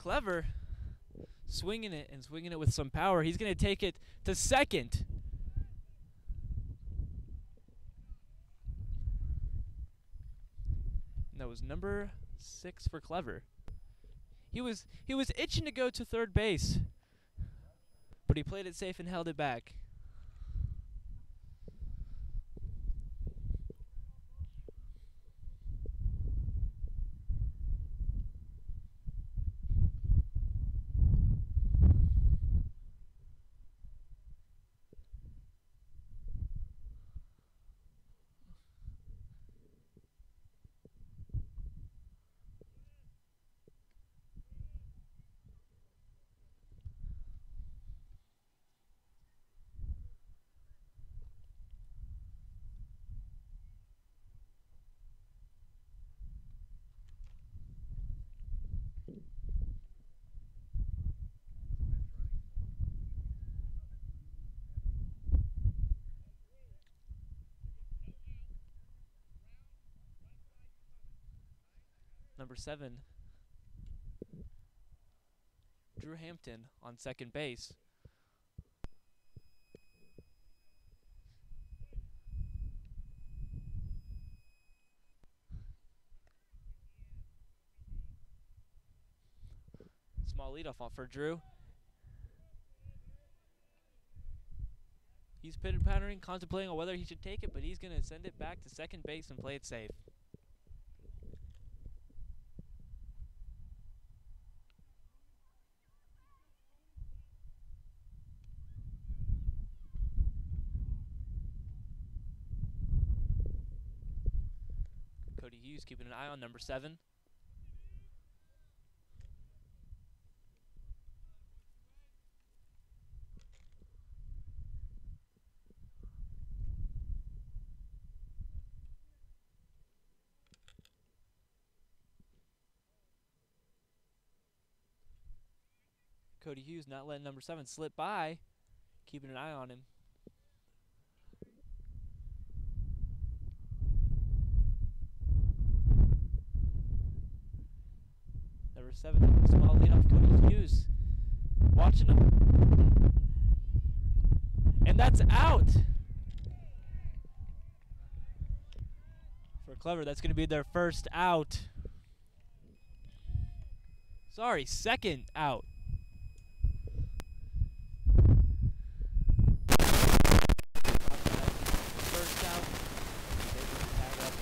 Clever swinging it and swinging it with some power. He's going to take it to second. And that was number 6 for Clever. He was itching to go to third base, but he played it safe and held it back. Number 7, Drew Hampton on second base. Small leadoff off for Drew. He's pitter-pattering, contemplating on whether he should take it, but he's going to send it back to second base and play it safe. Cody Hughes keeping an eye on number 7. Cody Hughes not letting number 7 slip by, keeping an eye on him. Number 7, small leadoff, Cody Hughes, watching him, and that's out. For Clever, that's going to be their first out. Sorry, second out. First out. They can tag up.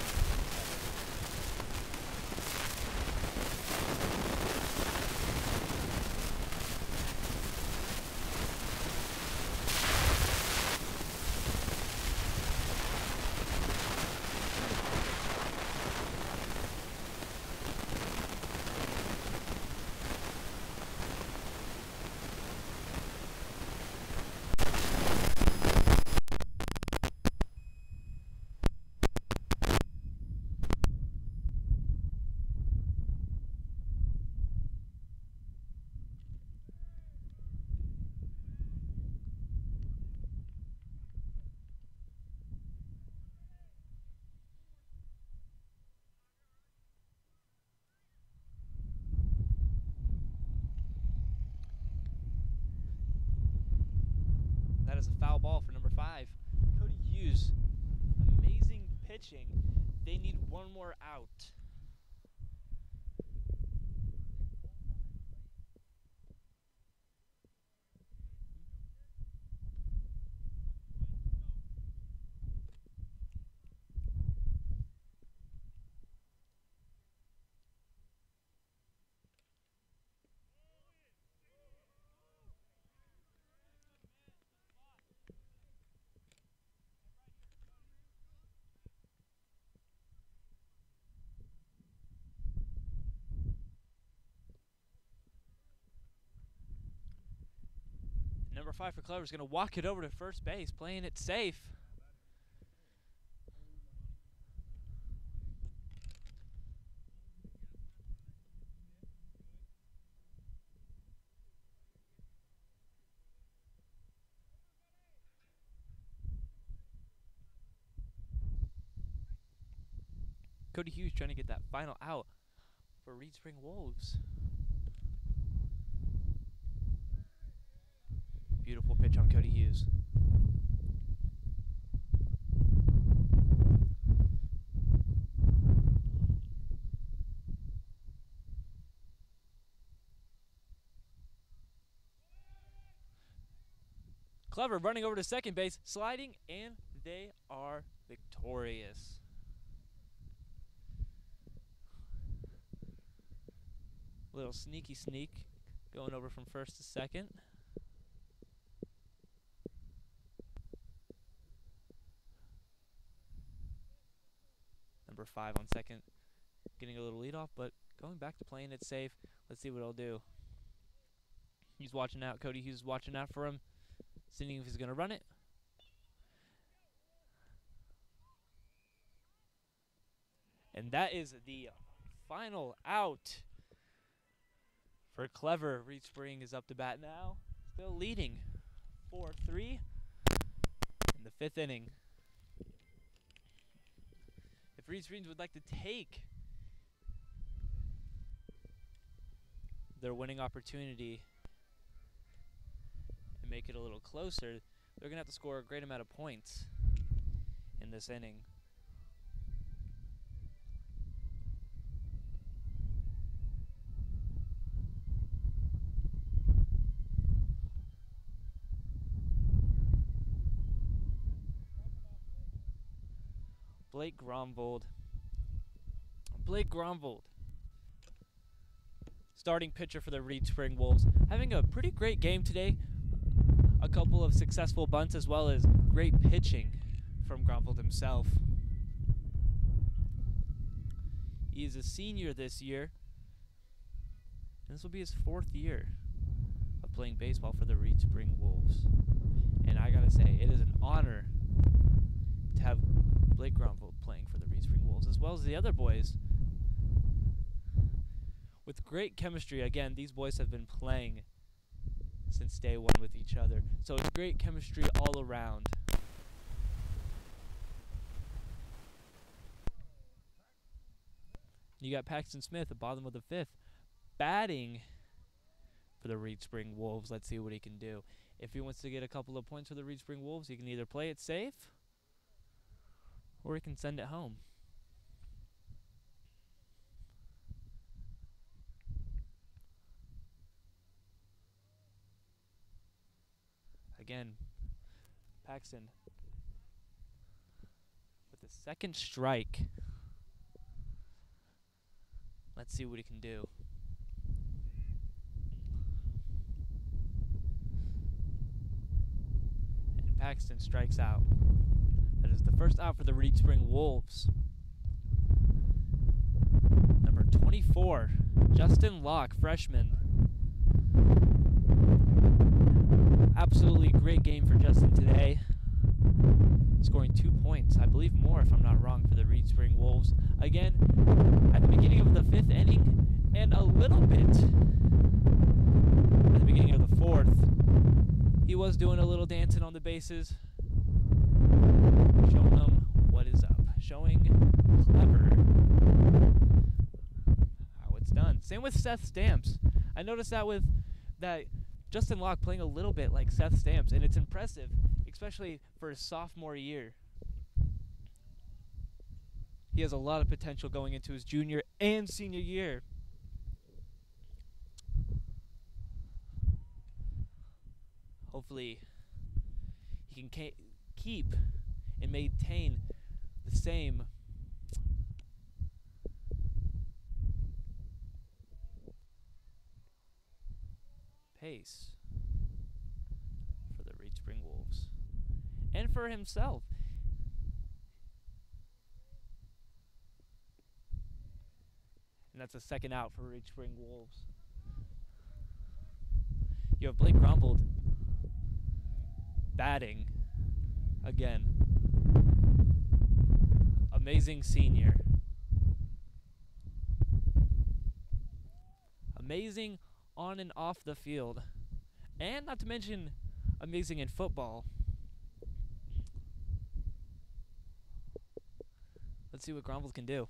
That is a foul ball for number 5. Cody Hughes, amazing pitching. They need one more out. Number 5 for Clever is going to walk it over to first base, playing it safe. Cody Hughes trying to get that final out for Reed Spring Wolves. Beautiful pitch on Cody Hughes. Clever running over to second base, sliding, and they are victorious. Little sneaky sneak going over from first to second. Number 5 on second, getting a little lead off, but going back to playing it safe. Let's see what he'll do. He's watching out. Cody Hughes is watching out for him, seeing if he's going to run it. And that is the final out for Clever. Reed Spring is up to bat now, still leading 4-3 in the 5th inning. If Reed Springs would like to take their winning opportunity and make it a little closer, they're going to have to score a great amount of points in this inning. Blake Gromvold. Starting pitcher for the Reed Spring Wolves. Having a pretty great game today. A couple of successful bunts as well as great pitching from Gromvold himself. He is a senior this year. And this will be his 4th year of playing baseball for the Reed Spring Wolves. And I gotta say, it is an honor to have Blake Gromvold playing for the Reed Spring Wolves, as well as the other boys. With great chemistry, again, these boys have been playing since day one with each other. So it's great chemistry all around. You got Paxton Smith at the bottom of the 5th, batting for the Reed Spring Wolves. Let's see what he can do. If he wants to get a couple of points for the Reed Spring Wolves, he can either play it safe or he can send it home. Again, Paxton with a second strike. Let's see what he can do. And Paxton strikes out. That is the first out for the Reed Spring Wolves. Number 24, Justin Locke, freshman. Absolutely great game for Justin today. Scoring 2 points, I believe more if I'm not wrong, for the Reed Spring Wolves. Again, at the beginning of the 5th inning, and a little bit at the beginning of the 4th, he was doing a little dancing on the bases, showing them what is up, showing Clever how it's done. Same with Seth Stamps. I noticed that with that Justin Locke playing a little bit like Seth Stamps, and it's impressive, especially for his sophomore year. He has a lot of potential going into his junior and senior year. Hopefully, he can keep and maintain the same pace for the Reed Spring Wolves and for himself. And that's a second out for Reed Spring Wolves. You have Blake Gromvold batting again. Amazing senior. Amazing on and off the field. And not to mention amazing in football. Let's see what Gromvold can do.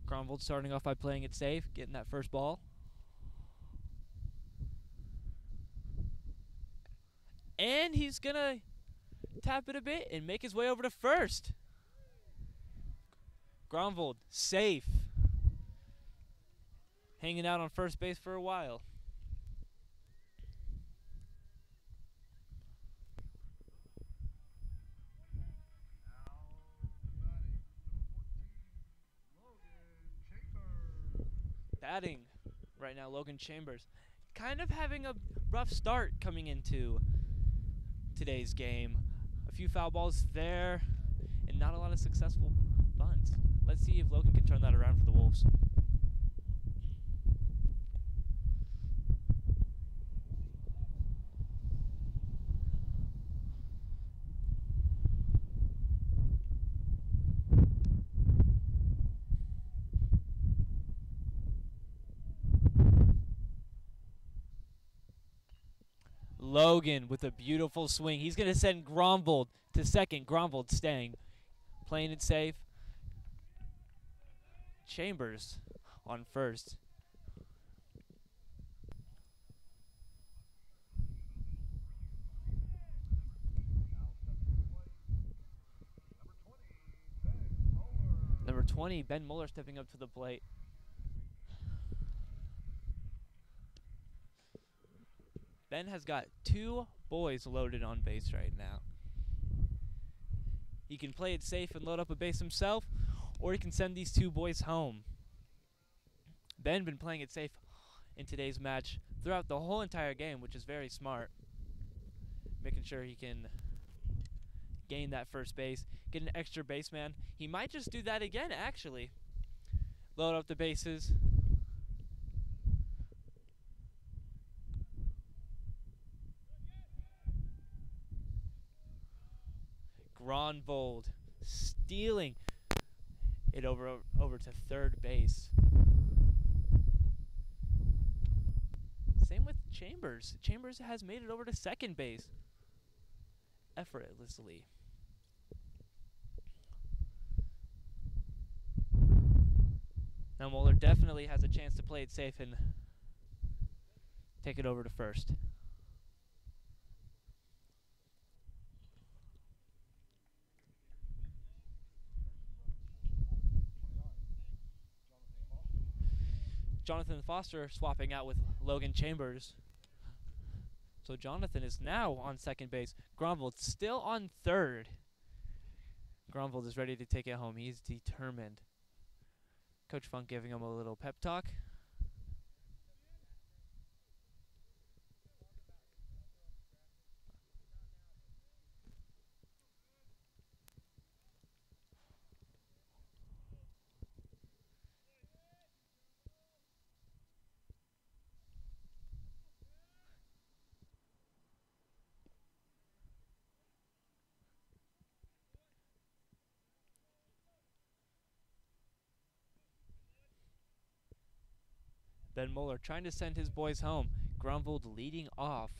Gromvold starting off by playing it safe, getting that first ball. And he's going to tap it a bit and make his way over to first. Gronvold, safe. Hanging out on first base for a while. Batting right now, Logan Chambers. Kind of having a rough start coming into today's game. A few foul balls there and not a lot of successful bunts. Let's see if Logan can turn that around for the Wolves. Logan with a beautiful swing. He's going to send Gronvold to second. Gronvold staying, playing it safe. Chambers on first. Number 20, Ben Muller stepping up to the plate. Ben has got 2 boys loaded on base right now. He can play it safe and load up a base himself, or he can send these 2 boys home. Ben been playing it safe in today's match throughout the whole entire game, which is very smart. Making sure he can gain that first base, get an extra baseman. He might just do that again, actually. Load up the bases. Gronvold stealing it over to third base. Same with Chambers. Chambers has made it over to second base effortlessly. Now Muller definitely has a chance to play it safe and take it over to first. Jonathan Foster swapping out with Logan Chambers. So Jonathan is now on second base. Gronvold still on third. Gronvold is ready to take it home. He's determined. Coach Funk giving him a little pep talk. Ben Muller trying to send his boys home. Gronvold leading off.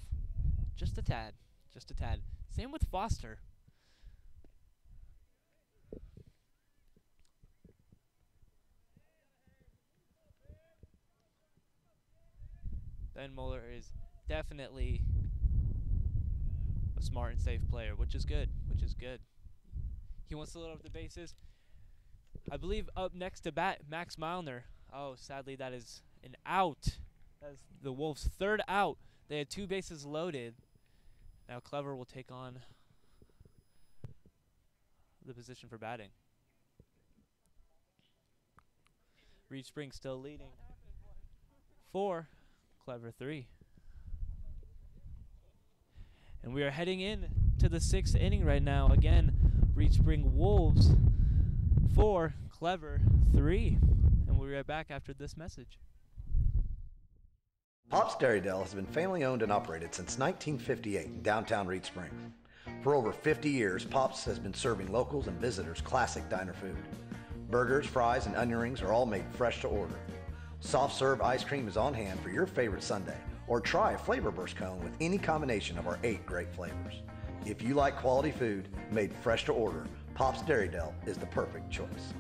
Just a tad. Just a tad. Same with Foster. Ben Muller is definitely a smart and safe player, which is good. Which is good. He wants to load up the bases. I believe up next to bat, Max Milner. Oh, sadly that is an out. That's the Wolves' third out. They had 2 bases loaded. Now Clever will take on the position for batting. Reed Spring still leading. 4, Clever 3. And we are heading in to the 6th inning right now. Again, Reed Spring Wolves 4, Clever 3. And we'll be right back after this message. Pop's Dairy Dell has been family owned and operated since 1958 in downtown Reed Spring. For over 50 years, Pop's has been serving locals and visitors classic diner food. Burgers, fries, and onion rings are all made fresh to order. Soft serve ice cream is on hand for your favorite sundae, or try a flavor burst cone with any combination of our 8 great flavors. If you like quality food made fresh to order, Pop's Dairy Dell is the perfect choice.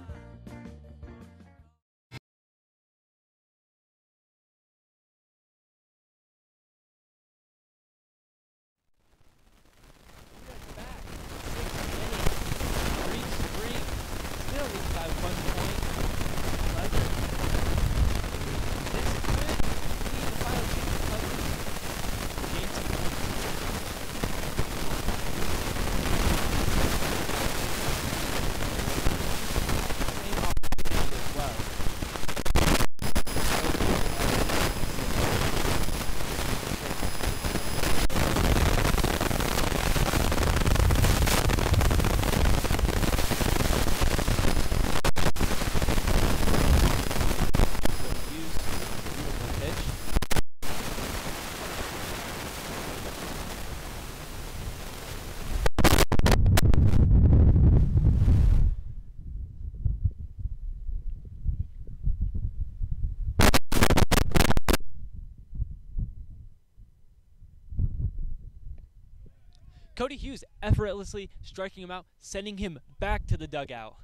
Cody Hughes effortlessly striking him out, sending him back to the dugout.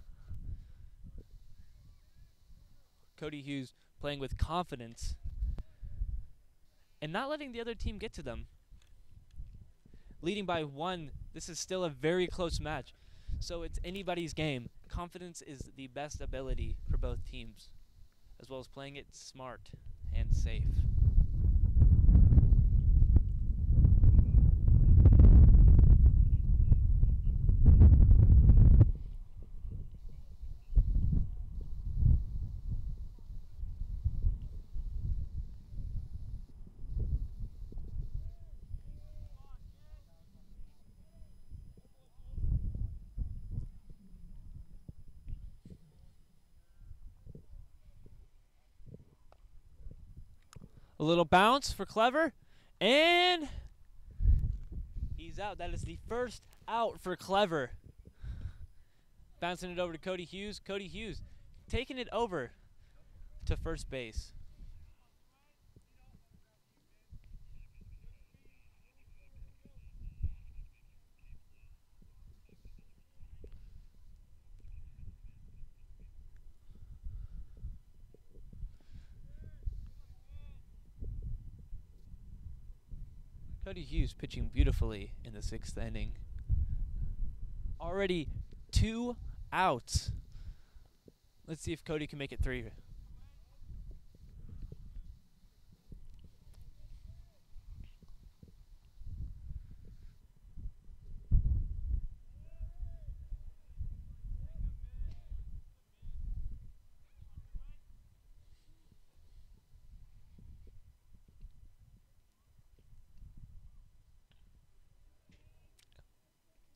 Cody Hughes playing with confidence and not letting the other team get to them. Leading by 1, this is still a very close match, so it's anybody's game. Confidence is the best ability for both teams, as well as playing it smart and safe. A little bounce for Clever, and he's out. That is the first out for Clever. Bouncing it over to Cody Hughes. Cody Hughes taking it over to first base. Cody Hughes pitching beautifully in the 6th inning. Already 2 outs. Let's see if Cody can make it 3.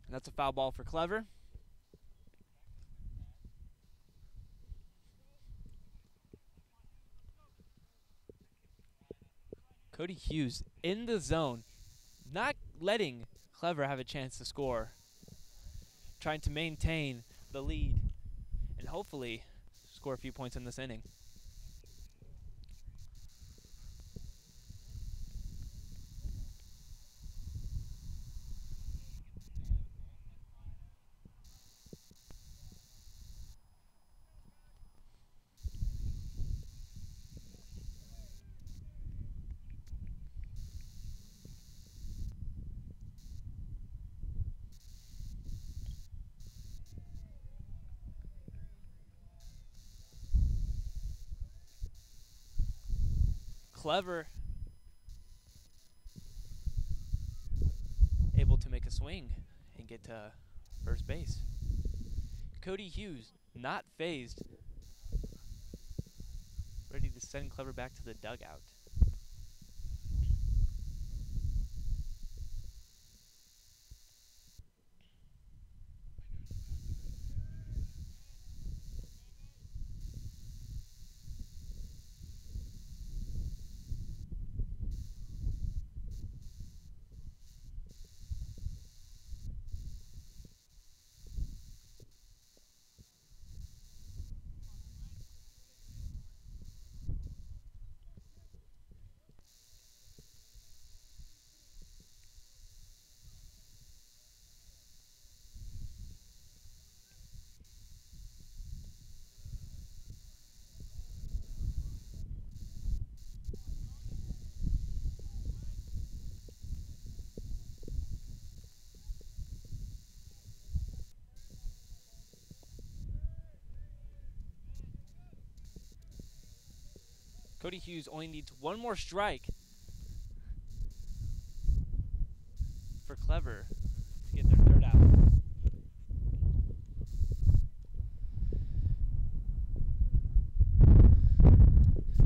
And that's a foul ball for Clever. Cody Hughes in the zone, not letting Clever have a chance to score. Trying to maintain the lead and hopefully score a few points in this inning. Clever able to make a swing and get to first base. Cody Hughes not phased, ready to send Clever back to the dugout. Cody Hughes only needs 1 more strike for Clever to get their 3rd out.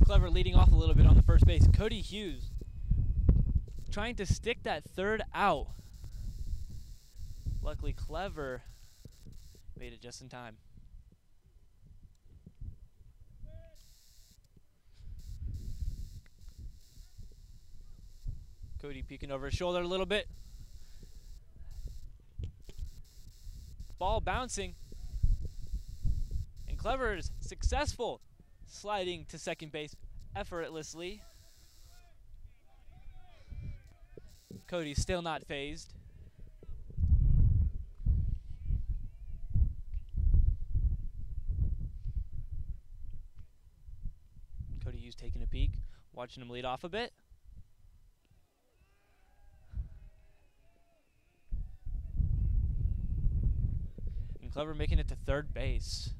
Clever leading off a little bit on the first base. Cody Hughes trying to stick that 3rd out. Luckily, Clever made it just in time. Cody peeking over his shoulder a little bit. Ball bouncing. And Clever is successful sliding to second base effortlessly. Cody's still not phased. Watching him lead off a bit. And Clever making it to third base.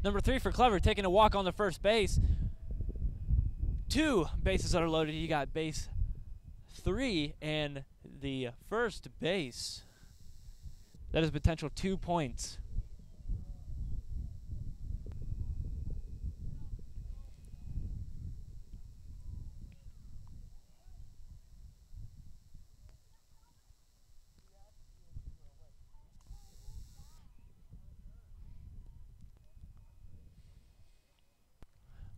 Number 3 for Clever, taking a walk on the first base. 2 bases that are loaded. You got base 3 and the first base. That is potential 2 points.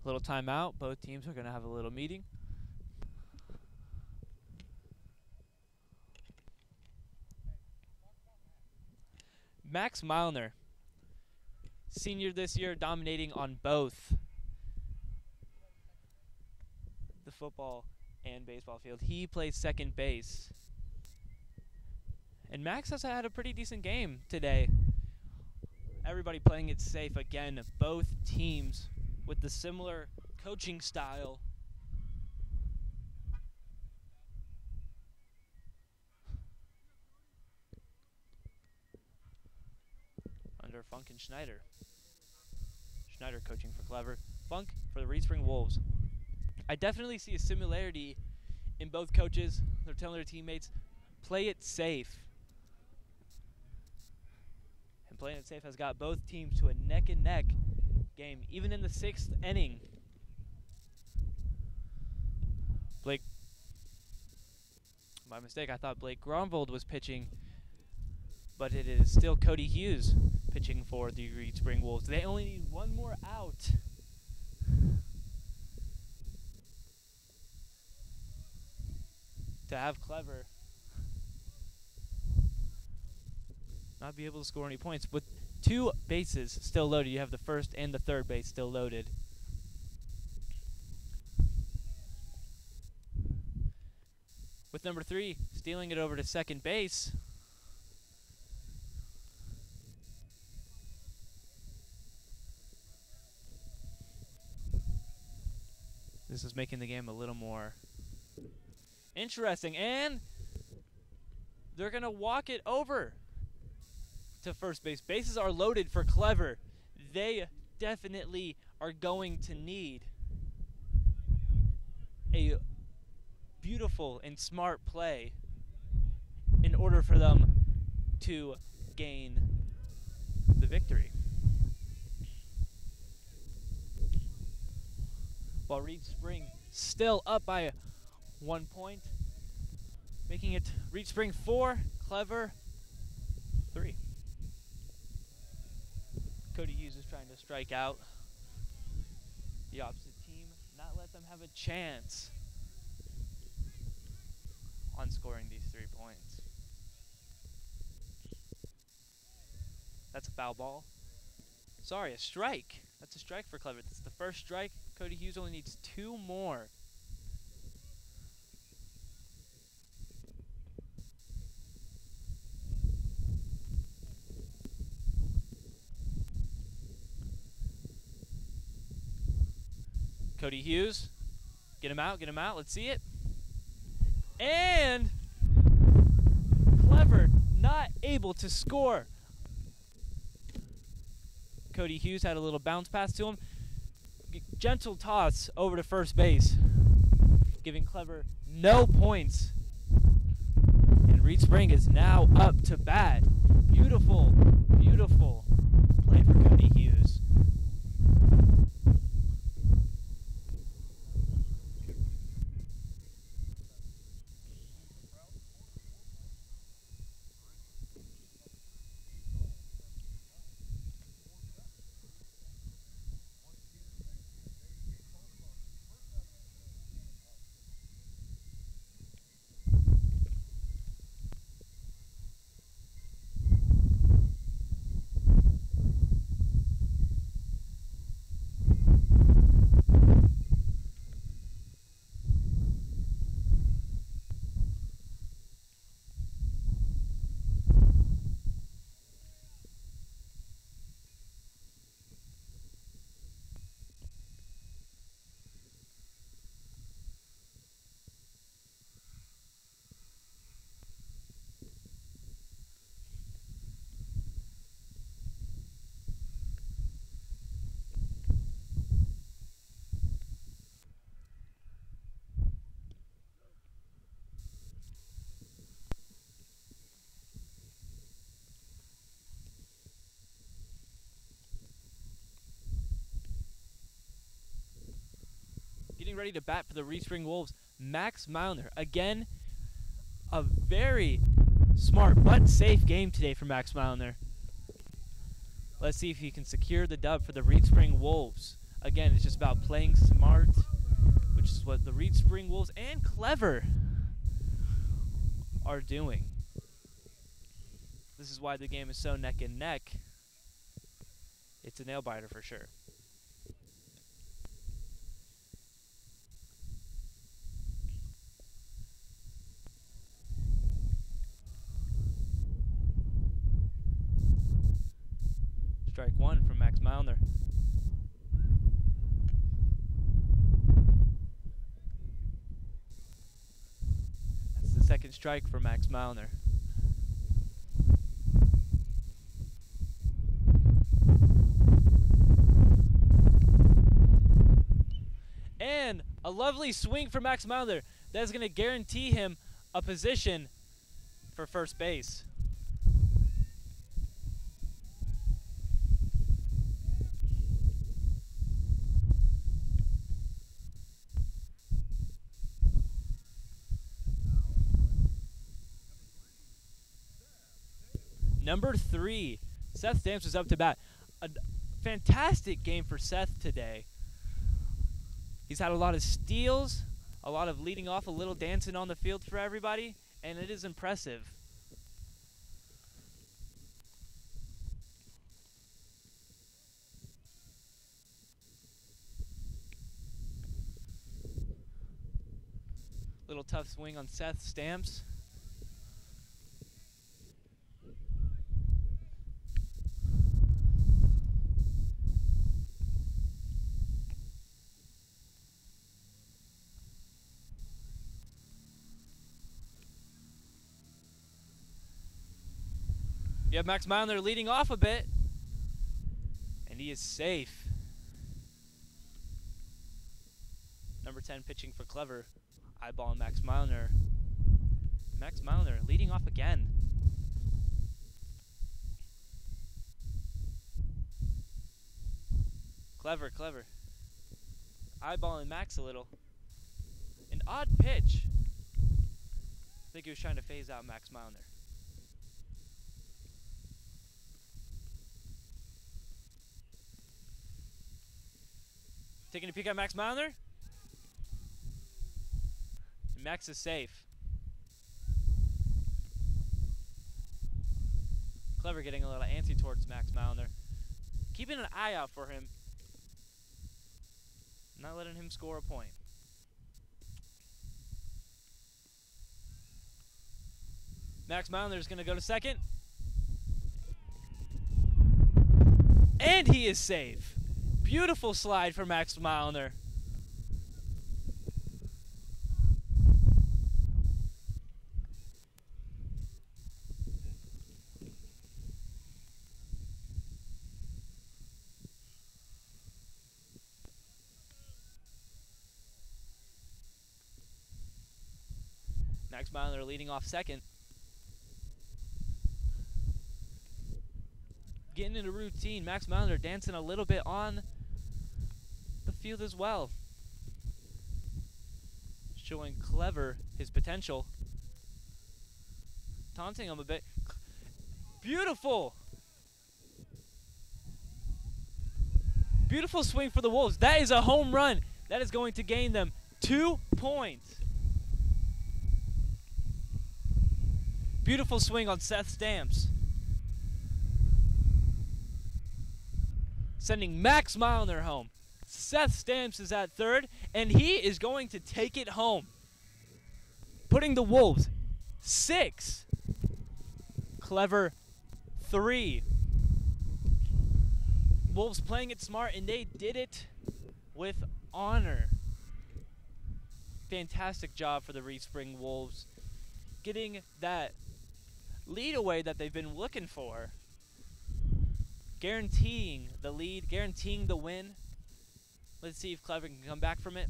Little timeout. Both teams are going to have a little meeting. Max Milner, senior this year, dominating on both the football and baseball field. He plays second base. And Max has had a pretty decent game today. Everybody playing it safe again. Both teams with the similar coaching style. Under Funk and Schneider. Schneider coaching for Clever. Funk for the Reed Spring Wolves. I definitely see a similarity in both coaches. They're telling their teammates, play it safe. And playing it safe has got both teams to a neck-and-neck game, even in the 6th inning. Blake, my mistake, I thought Blake Gromvold was pitching, but it is still Cody Hughes pitching for the Reed Spring Wolves. They only need one more out to have Clever not be able to score any points. With 2 bases still loaded, you have the first and the third base still loaded. With number 3 stealing it over to second base. This is making the game a little more interesting, and they're going to walk it over to first base. Bases are loaded for Clever. They definitely are going to need a beautiful and smart play in order for them to gain the victory. While Reed Spring still up by 1 point, making it Reed Spring 4, Clever 3. Cody Hughes is trying to strike out the opposite team, not let them have a chance on scoring these 3 points. That's a foul ball. Sorry, a strike. That's a strike for Clever. That's the first strike. Cody Hughes only needs 2 more. Cody Hughes, get him out, let's see it. And Clever not able to score. Cody Hughes had a little bounce pass to him. Gentle toss over to first base, giving Clever no points. And Reed Spring is now up to bat. Beautiful, beautiful play for Cody Hughes. getting ready to bat for the Reed Spring Wolves, Max Milner. Again, a very smart but safe game today for Max Milner. Let's see if he can secure the dub for the Reed Spring Wolves. Again, it's just about playing smart, which is what the Reed Spring Wolves and Clever are doing. This is why the game is so neck and neck. It's a nail biter for sure. Strike one from Max Milner. That's the second strike for Max Milner. And a lovely swing for Max Milner that is going to guarantee him a position for first base. Number 3, Seth Stamps is up to bat. A fantastic game for Seth today. He's had a lot of steals, a lot of leading off, a little dancing on the field for everybody, and it is impressive. Little tough swing on Seth Stamps. You have Max Milner leading off a bit, and he is safe. Number 10 pitching for Clever, eyeballing Max Milner. Max Milner leading off again. Clever. Eyeballing Max a little. An odd pitch. I think he was trying to phase out Max Milner. Taking a peek at Max Milner. Max is safe. Clever getting a little antsy towards Max Milner. Keeping an eye out for him. Not letting him score a point. Max Milner is going to go to second. And he is safe. Beautiful slide for Max Milner. Max Milner leading off second. Getting into routine. Max Milner dancing a little bit on the field as well. Showing Clever his potential. Taunting him a bit. Beautiful! Beautiful swing for the Wolves. That is a home run. That is going to gain them 2 points. Beautiful swing on Seth Stamps. Sending Max Milner home. Seth Stamps is at third, and he is going to take it home. Putting the Wolves 6. Clever 3. Wolves playing it smart, and they did it with honor. Fantastic job for the Reed Spring Wolves. Getting that lead away that they've been looking for. Guaranteeing the lead, guaranteeing the win. Let's see if Clever can come back from it.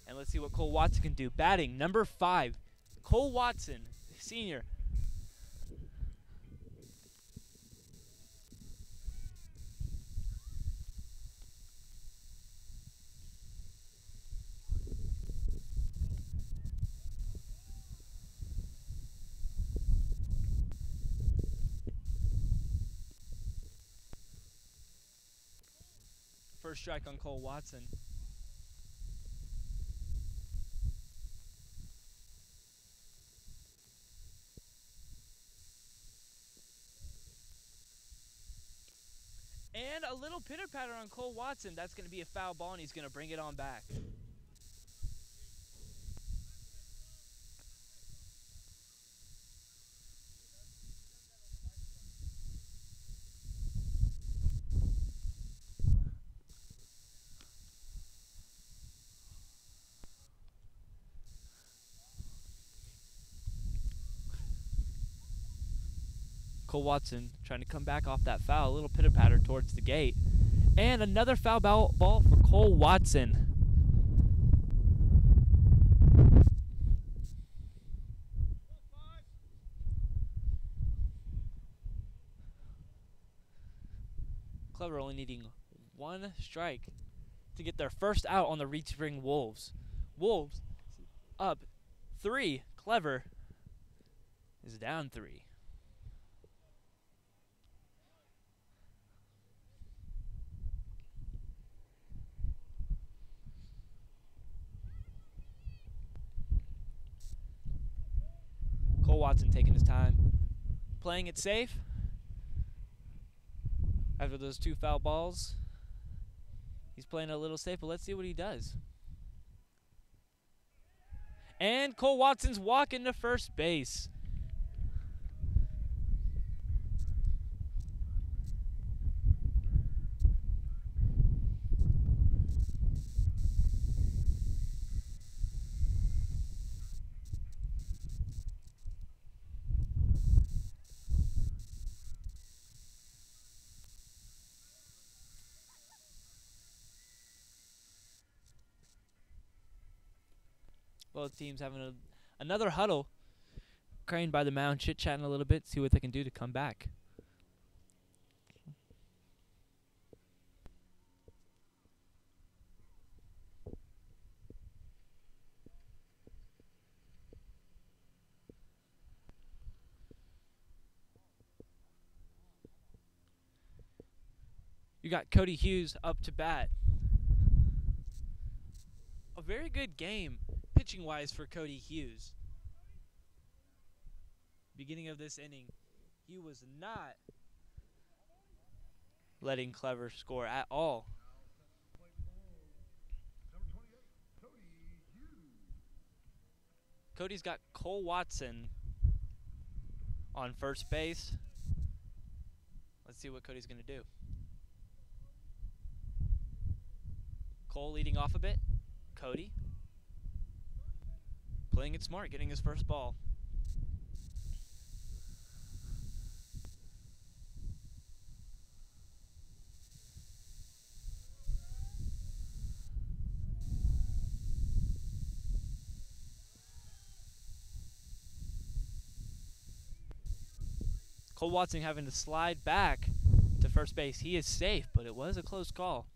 And let's see what Cole Watson can do. Batting, number 5, Cole Watson, senior. first strike on Cole Watson. And a little pitter-patter on Cole Watson. That's going to be a foul ball, and he's going to bring it on back. Cole Watson trying to come back off that foul. A little pitter-patter towards the gate. And another foul ball for Cole Watson. Clever only needing one strike to get their first out on the Reed Spring Wolves. Wolves up 3. Clever is down 3. Cole Watson taking his time, playing it safe. After those 2 foul balls, he's playing a little safe, but let's see what he does. And Cole Watson's walking to first base. Both teams having another huddle. Crane by the mound, chit-chatting a little bit, see what they can do to come back. You got Cody Hughes up to bat. A very good game, pitching-wise, for Cody Hughes. Beginning of this inning, he was not letting Clever score at all. Cody's got Cole Watson on first base. Let's see what Cody's going to do. Cole leading off a bit. Cody playing it smart, getting his first ball. Cole Watson having to slide back to first base. He is safe, but it was a close call.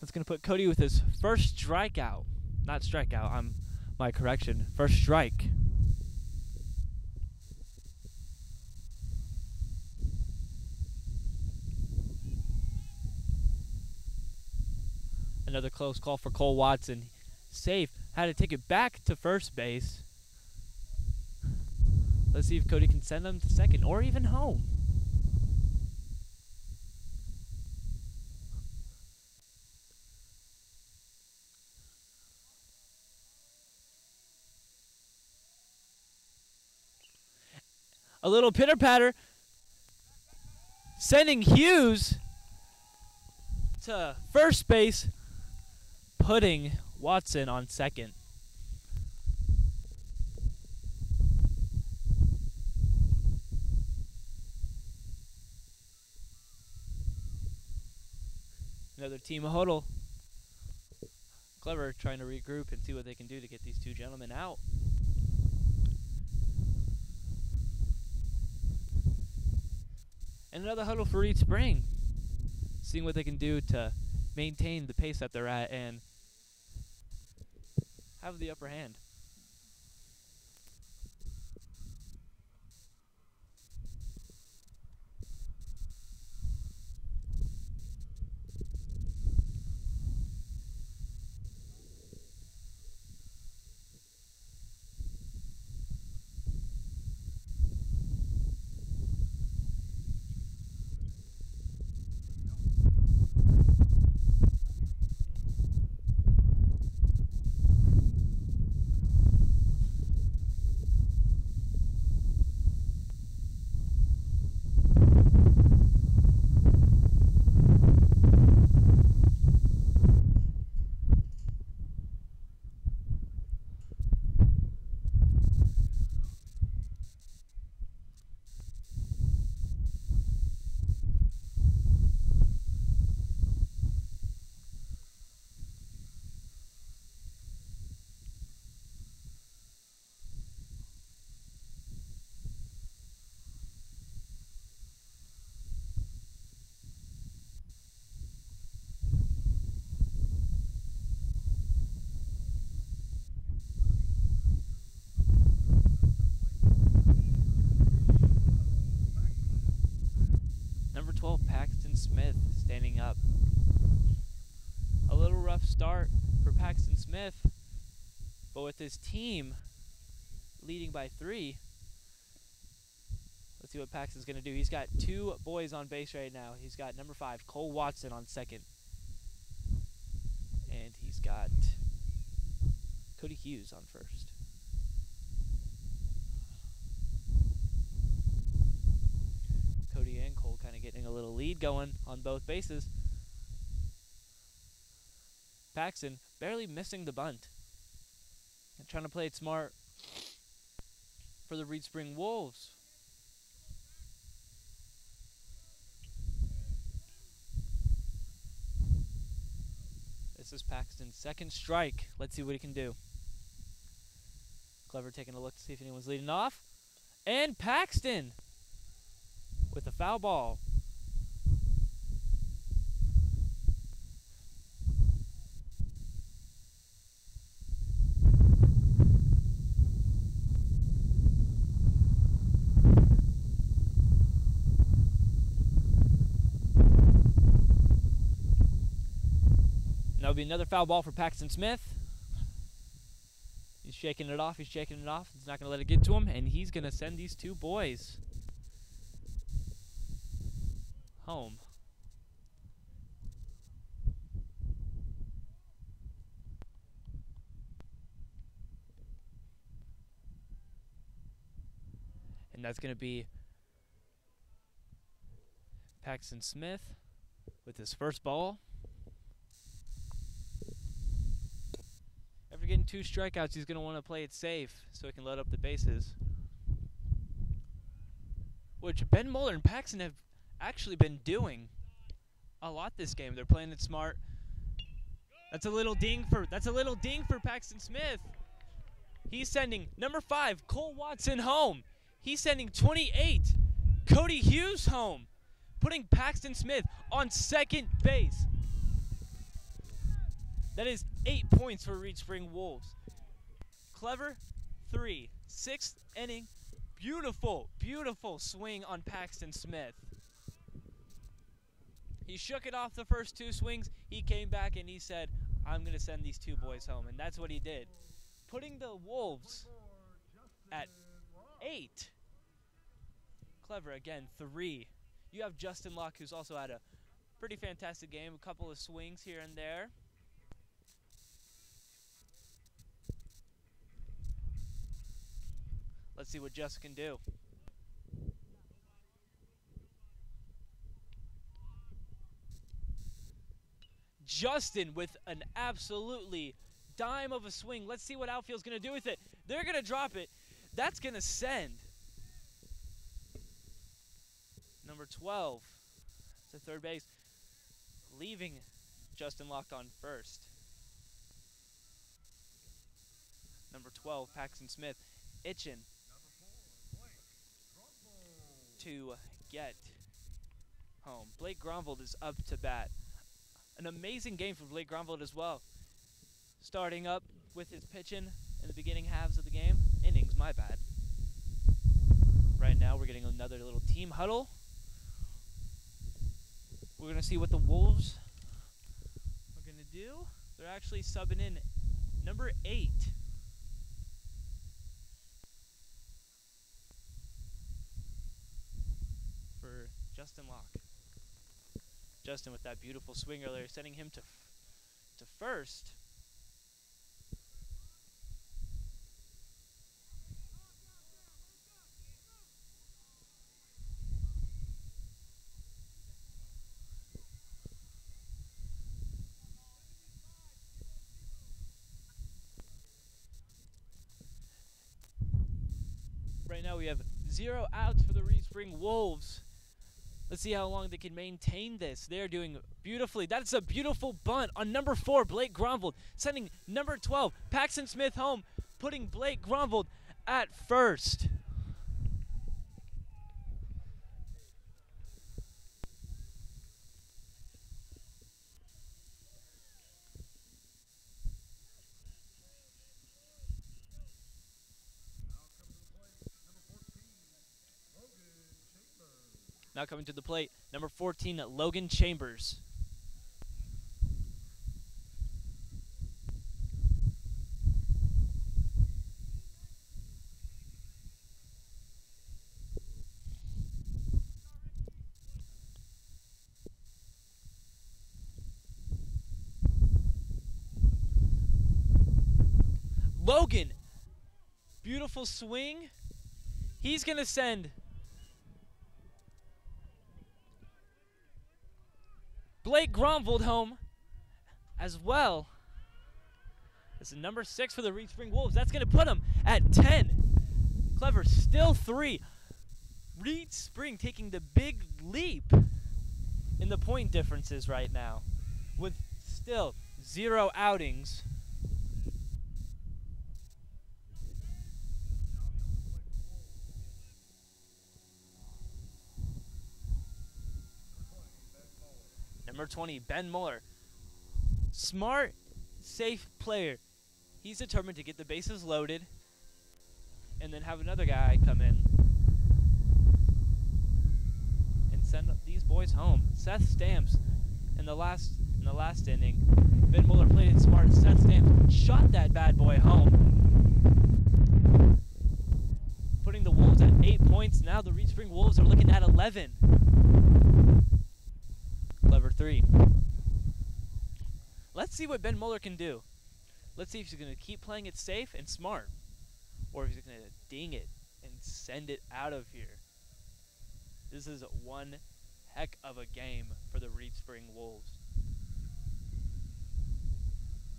That's going to put Cody with his first strikeout. Not strikeout, my correction. First strike. Another close call for Cole Watson. Safe. Had to take it back to first base. Let's see if Cody can send him to second or even home. A little pitter-patter, sending Hughes to first base, putting Watson on second. Another team huddle. Clever trying to regroup and see what they can do to get these two gentlemen out. And another huddle for Reed Spring. seeing what they can do to maintain the pace that they're at and have the upper hand. Number 12, Paxton Smith, standing up. A little rough start for Paxton Smith, but with his team leading by 3, let's see what Paxton's going to do. He's got 2 boys on base right now. He's got number 5, Cole Watson, on second. And he's got Cody Hughes on first. Cody and Cole kind of getting a little lead going on both bases. Paxton barely missing the bunt. And trying to play it smart for the Reed Spring Wolves. This is Paxton's second strike. Let's see what he can do. Clever taking a look to see if anyone's leading off. And Paxton with a foul ball. And that'll be another foul ball for Paxton Smith. He's shaking it off. He's shaking it off. He's not going to let it get to him, and he's going to send these 2 boys home. And that's going to be Paxton Smith with his first ball. After getting 2 strikeouts, he's going to want to play it safe so he can load up the bases. Which Ben Muller and Paxton have actually been doing a lot this game. They're playing it smart. That's a little ding for Paxton Smith. He's sending number 5, Cole Watson, home. He's sending 28, Cody Hughes, home, putting Paxton Smith on second base. That is 8 points for Reed Spring Wolves. Clever, 3. 6th inning. Beautiful, beautiful swing on Paxton Smith. He shook it off the first 2 swings. He came back and he said, I'm going to send these 2 boys home. And that's what he did. Putting the Wolves at 8. Clever, again, 3. You have Justin Locke, who's also had a pretty fantastic game. A couple of swings here and there. Let's see what Justin can do. Justin with an absolutely dime of a swing. Let's see what outfield's going to do with it. They're going to drop it. That's going to send number 12 to third base, leaving Justin Locke on first. Number 12, Paxton Smith, itching to get home. Blake Gromvold is up to bat. An amazing game from Blake Gromvold as well. Starting up with his pitching in the beginning halves of the game. Innings, my bad. Right now we're getting another little team huddle. We're going to see what the Wolves are going to do. They're actually subbing in number 8. For Justin Locke. Justin with that beautiful swing earlier, sending him to first. Right now we have 0 outs for the Reed Spring Wolves. Let's see how long they can maintain this. They're doing beautifully. That's a beautiful bunt on number 4, Blake Gromvold, sending number 12, Paxton Smith home, putting Blake Gromvold at first. Now coming to the plate, number 14, Logan Chambers. Logan, beautiful swing. He's going to send Blake Gromvold home as well. This is number 6 for the Reed Spring Wolves. That's going to put him at 10. Clever still 3. Reed Spring taking the big leap in the point differences right now with still 0 outings. Number 20, Ben Muller. Smart, safe player. He's determined to get the bases loaded and then have another guy come in and send these boys home. Seth Stamps in the last inning. Ben Muller played it smart. Seth Stamps shot that bad boy home, putting the Wolves at 8 points. Now the Reed Spring Wolves are looking at 11. Clever 3. Let's see what Ben Muller can do. Let's see if he's going to keep playing it safe and smart, or if he's going to ding it and send it out of here. This is one heck of a game for the Reed Spring Wolves.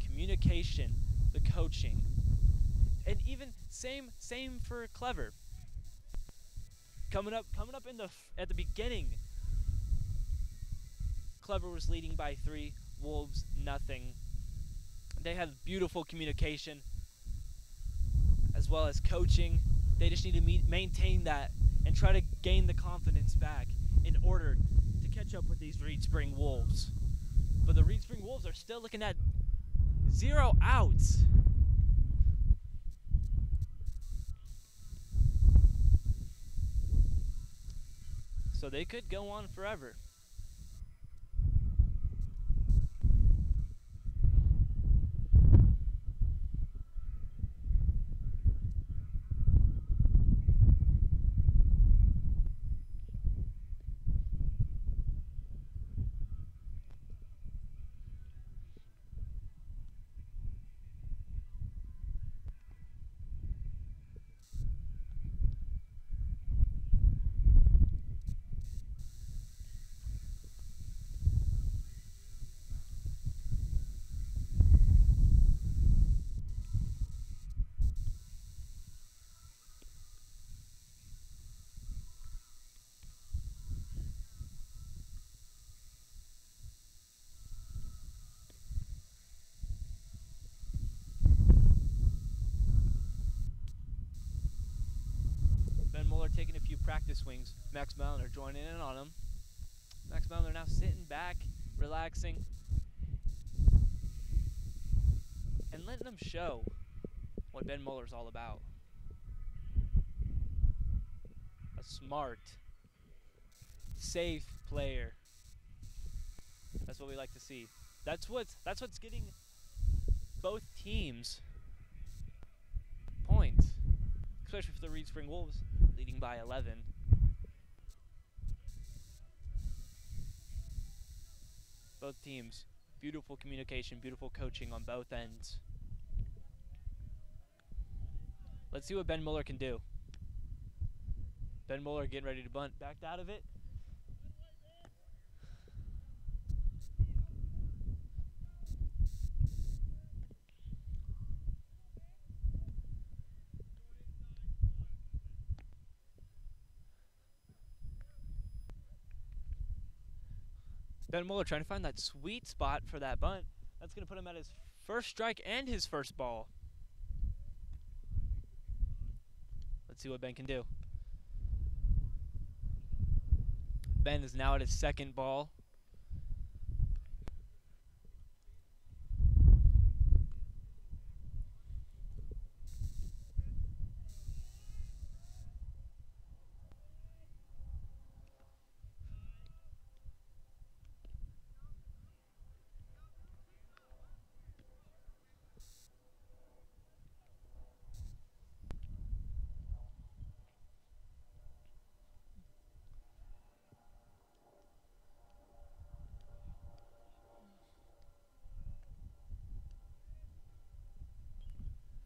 Communication, the coaching, and even same for Clever. Coming up in at the beginning, Clever was leading by 3, Wolves nothing. They had beautiful communication as well as coaching. They just need to maintain that and try to gain the confidence back in order to catch up with these Reed Spring Wolves. But the Reed Spring Wolves are still looking at 0 outs. So they could go on forever. Taking a few practice swings. Max Malliner joining in on him. Max Malner now sitting back, relaxing, and letting them show what Ben Muller's all about. A smart, safe player. That's what we like to see. That's what's getting both teams points, especially for the Reed Spring Wolves, leading by 11. Both teams, beautiful communication, beautiful coaching on both ends. Let's see what Ben Muller can do. Ben Muller getting ready to bunt, backed out of it. Ben Muller trying to find that sweet spot for that bunt. That's going to put him at his first strike and his first ball. Let's see what Ben can do. Ben is now at his second ball.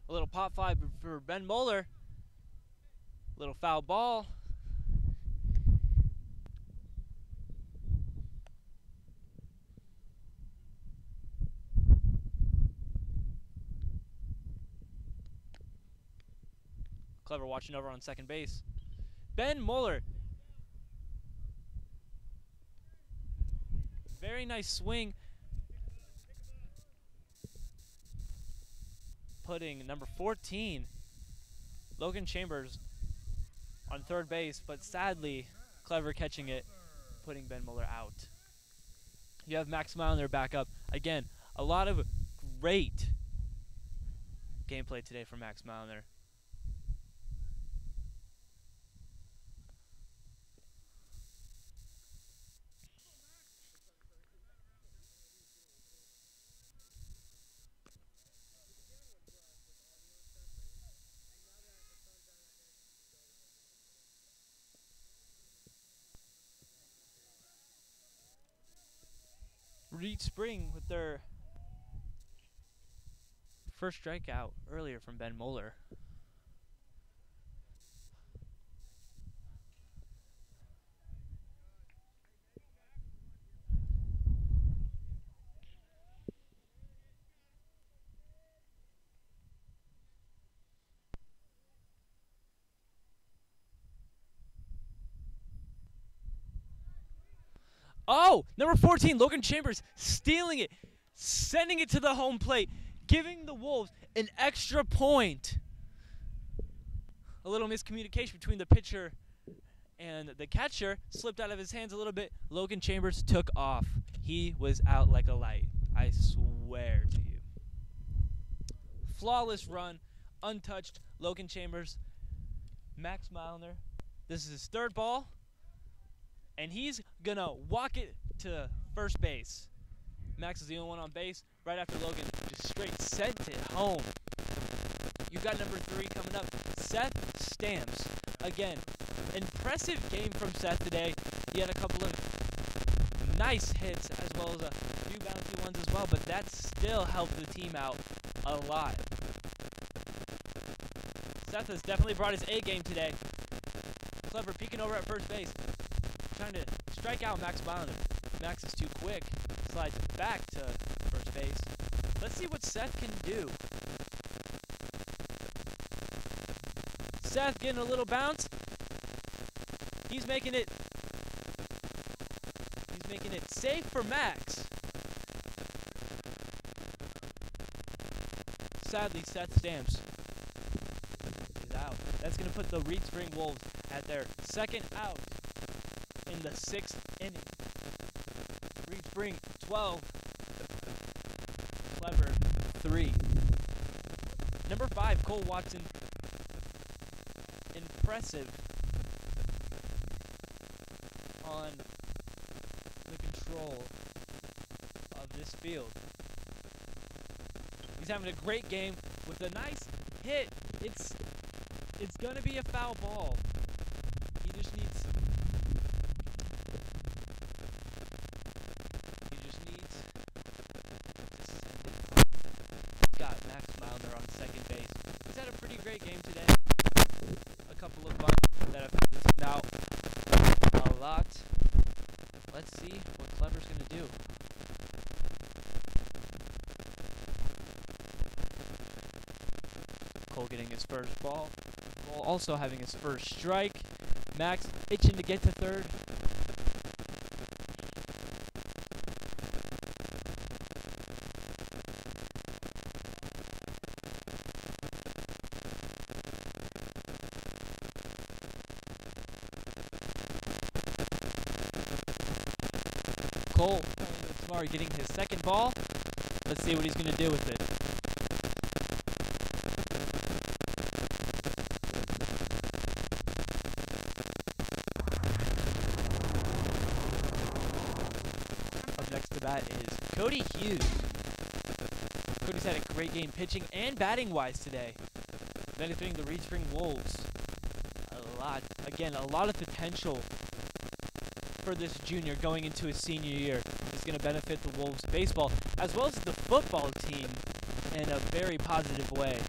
A little pop fly for Ben Muller. Little foul ball. Clever watching over on second base. Ben Muller. Very nice swing. Putting number 14, Logan Chambers, on third base, but sadly, Clever catching it, putting Ben Muller out. You have Max Malner back up. Again, a lot of great gameplay today from Max Malner. Reed Spring with their first strikeout earlier from Ben Muller. Oh, number 14, Logan Chambers, stealing it, sending it to the home plate, giving the Wolves an extra point. A little miscommunication between the pitcher and the catcher slipped out of his hands a little bit. Logan Chambers took off. He was out like a light. I swear to you. Flawless run, untouched. Logan Chambers, Max Malner. This is his third ball. And he's going to walk it to first base. Max is the only one on base. Right after Logan just straight sent it home. You got number 3 coming up, Seth Stamps. Again, impressive game from Seth today. He had a couple of nice hits as well as a few bouncy ones as well, but that still helped the team out a lot. Seth has definitely brought his A game today. Clever peeking over at first base, trying to strike out Max Malner. Max is too quick, slides back to first base. Let's see what Seth can do. Seth getting a little bounce. He's making it safe for Max. Sadly, Seth Stamps is out. That's going to put the Reed Spring Wolves at their second out in the 6th inning. Spring 12. Clever 3. Number 5, Cole Watson. Impressive on the control of this field. He's having a great game with a nice hit. It's gonna be a foul ball. He just needs to send it. Got Max Milner on second base. He's had a pretty great game today. A couple of bunts that have helped the team out a lot. Let's see what Clever's gonna do. Cole getting his first ball. Cole also having his first strike. Max itching to get to third. Cole Tamari getting his second ball. Let's see what he's going to do with it. Up next to bat is Cody Hughes. Cody's had a great game pitching and batting wise today, benefiting the Reed Spring Wolves a lot. Again, a lot of potential for this junior going into his senior year. Is going to benefit the Wolves baseball as well as the football team in a very positive way.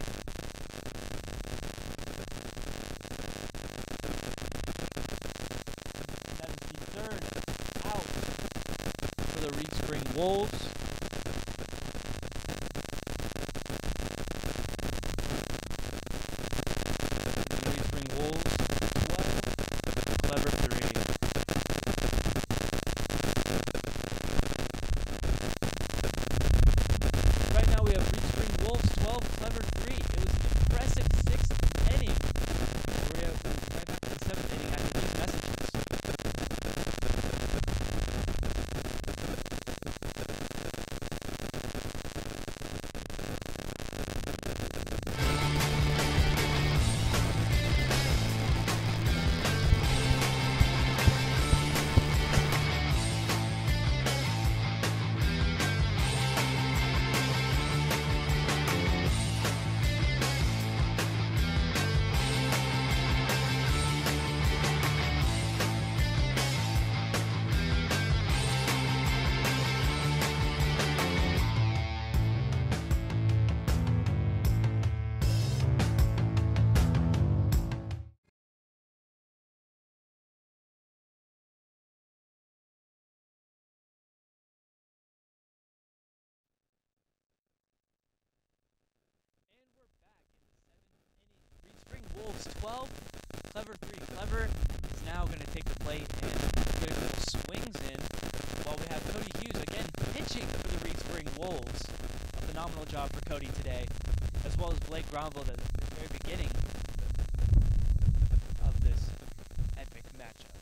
That is the third out for the Reed Spring Wolves. The Reed Spring Wolves 12, Clever 3. Right now we have Reed Spring Wolves 12, Clever 3. It was an impressive 6th inning. We're right back to the 7th inning after these messages. And we're back in the 7th inning. Reed Spring Wolves 12, Clever 3. Clever is now going to take the plate and get a couple swings in, while we have Cody Hughes again pitching for the Reed Spring Wolves. A phenomenal job for Cody today, as well as Blake Gronville at the very beginning of this epic matchup.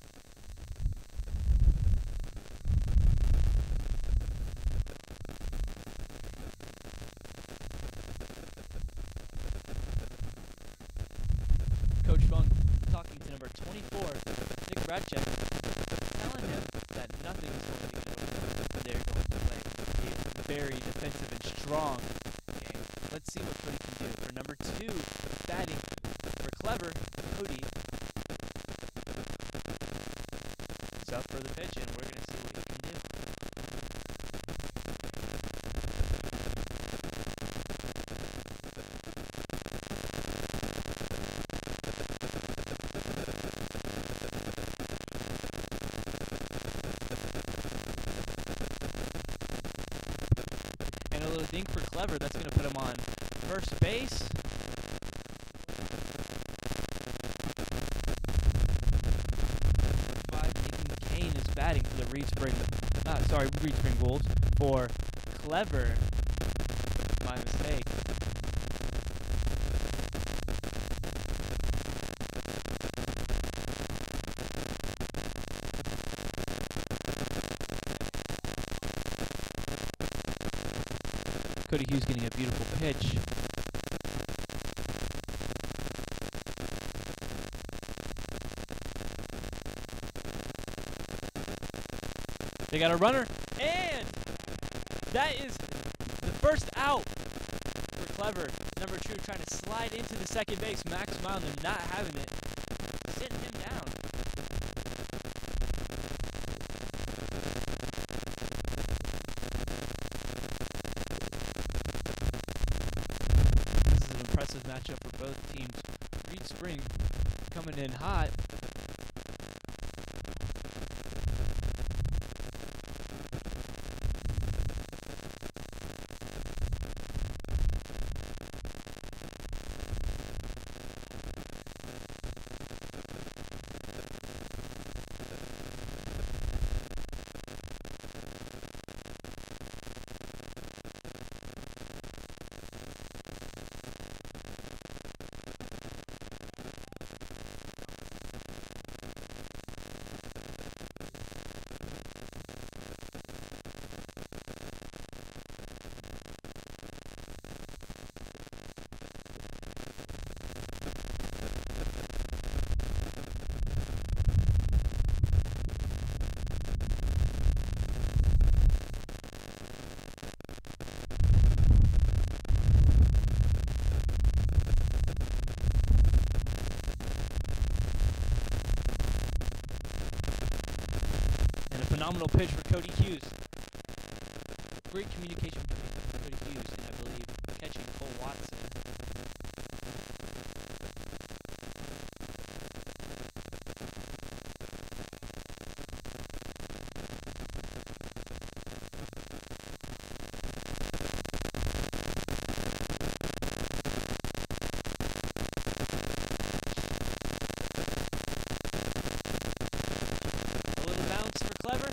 Coach Fung talking to number 24, Nick Radchek, telling him that nothing is going to be going. They're going to play a very defensive and strong game. Let's see what Cody can do. For number 2, batting for Clever, Cody is up for the pitch, and we're going to see what he can do. And a little dink for Clever. That's going to put him on first base. Nathan McCain is batting for the Reed Spring Wolves. For Clever, my mistake. Cody Hughes getting a beautiful pitch. They got a runner, and that is the first out for Clever. Number 2 trying to slide into the second base. Max Wilder not having it, sitting him down. This is an impressive matchup for both teams. Reed Spring coming in hot. Phenomenal pitch for Cody Hughes. Great communication between Cody Hughes and, I believe, catching Cole Watson. Clever.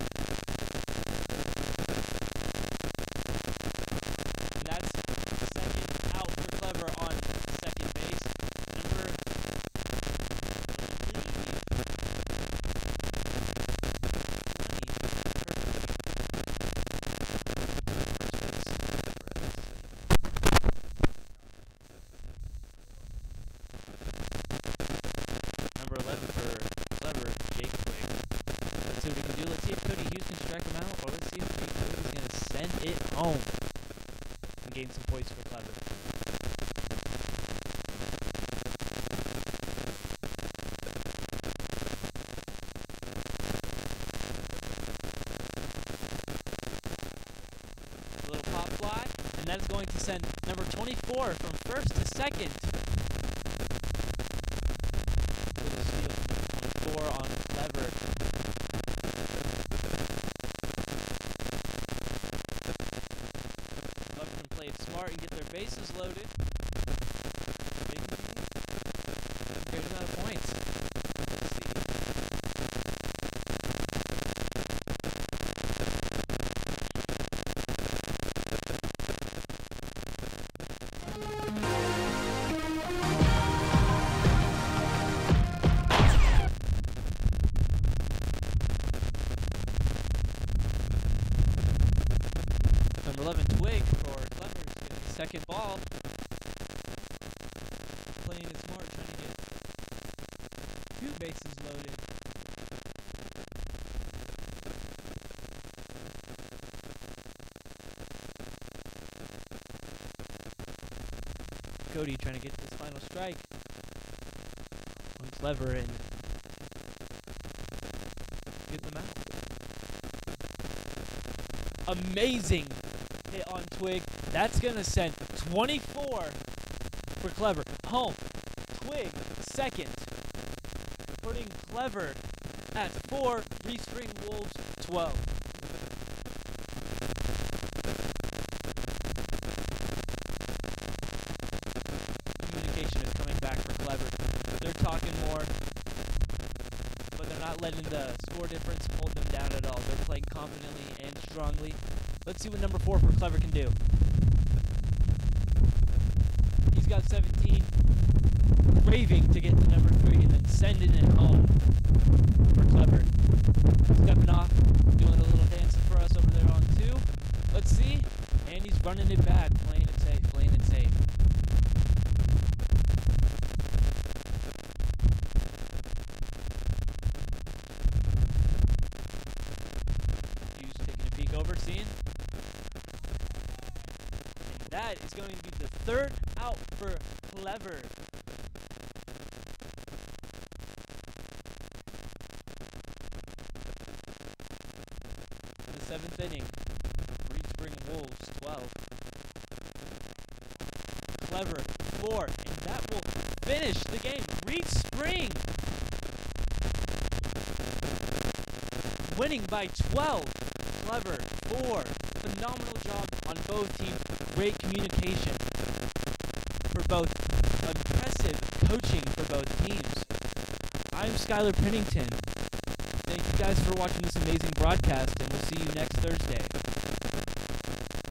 And that's second out for Clever on second base. Number 11 for Clever, Jake Twig. Let's see what he can do. Let's see if Cody Hughes can strike him out, or let's see if Jake Twig is going to send it home and gain some points for Clever. A little pop fly, and that is going to send number 24 from first to second. Little steal from number 24 on Clever. Smart and get their bases loaded. They can do a great amount of points. Let's see. Number 11 Twig for Clever. Second ball. Playing it smart, trying to get 2 bases loaded. Cody trying to get this final strike. On Clever and get them out. Amazing hit on Twig. That's going to send 24 for Clever home. Twig second. Putting Clever at 4. Respring Wolves 12. Communication is coming back for Clever. They're talking more, but they're not letting the score difference hold them down at all. They're playing confidently and strongly. Let's see what number 4 for Clever can do. He's got 17. Raving to get to number 3 and then sending it home for Clever. Stepping off, doing a little dancing for us over there on 2. Let's see. And he's running it back, playing ever seen. And that is going to be the third out for Clever. In the 7th inning, Reed Spring Wolves 12. Clever 4, and that will finish the game. Reed Spring winning by 12. Clever 4. Phenomenal job on both teams. Great communication for both. Impressive coaching for both teams. I'm Skylar Pennington. Thank you guys for watching this amazing broadcast, and we'll see you next Thursday.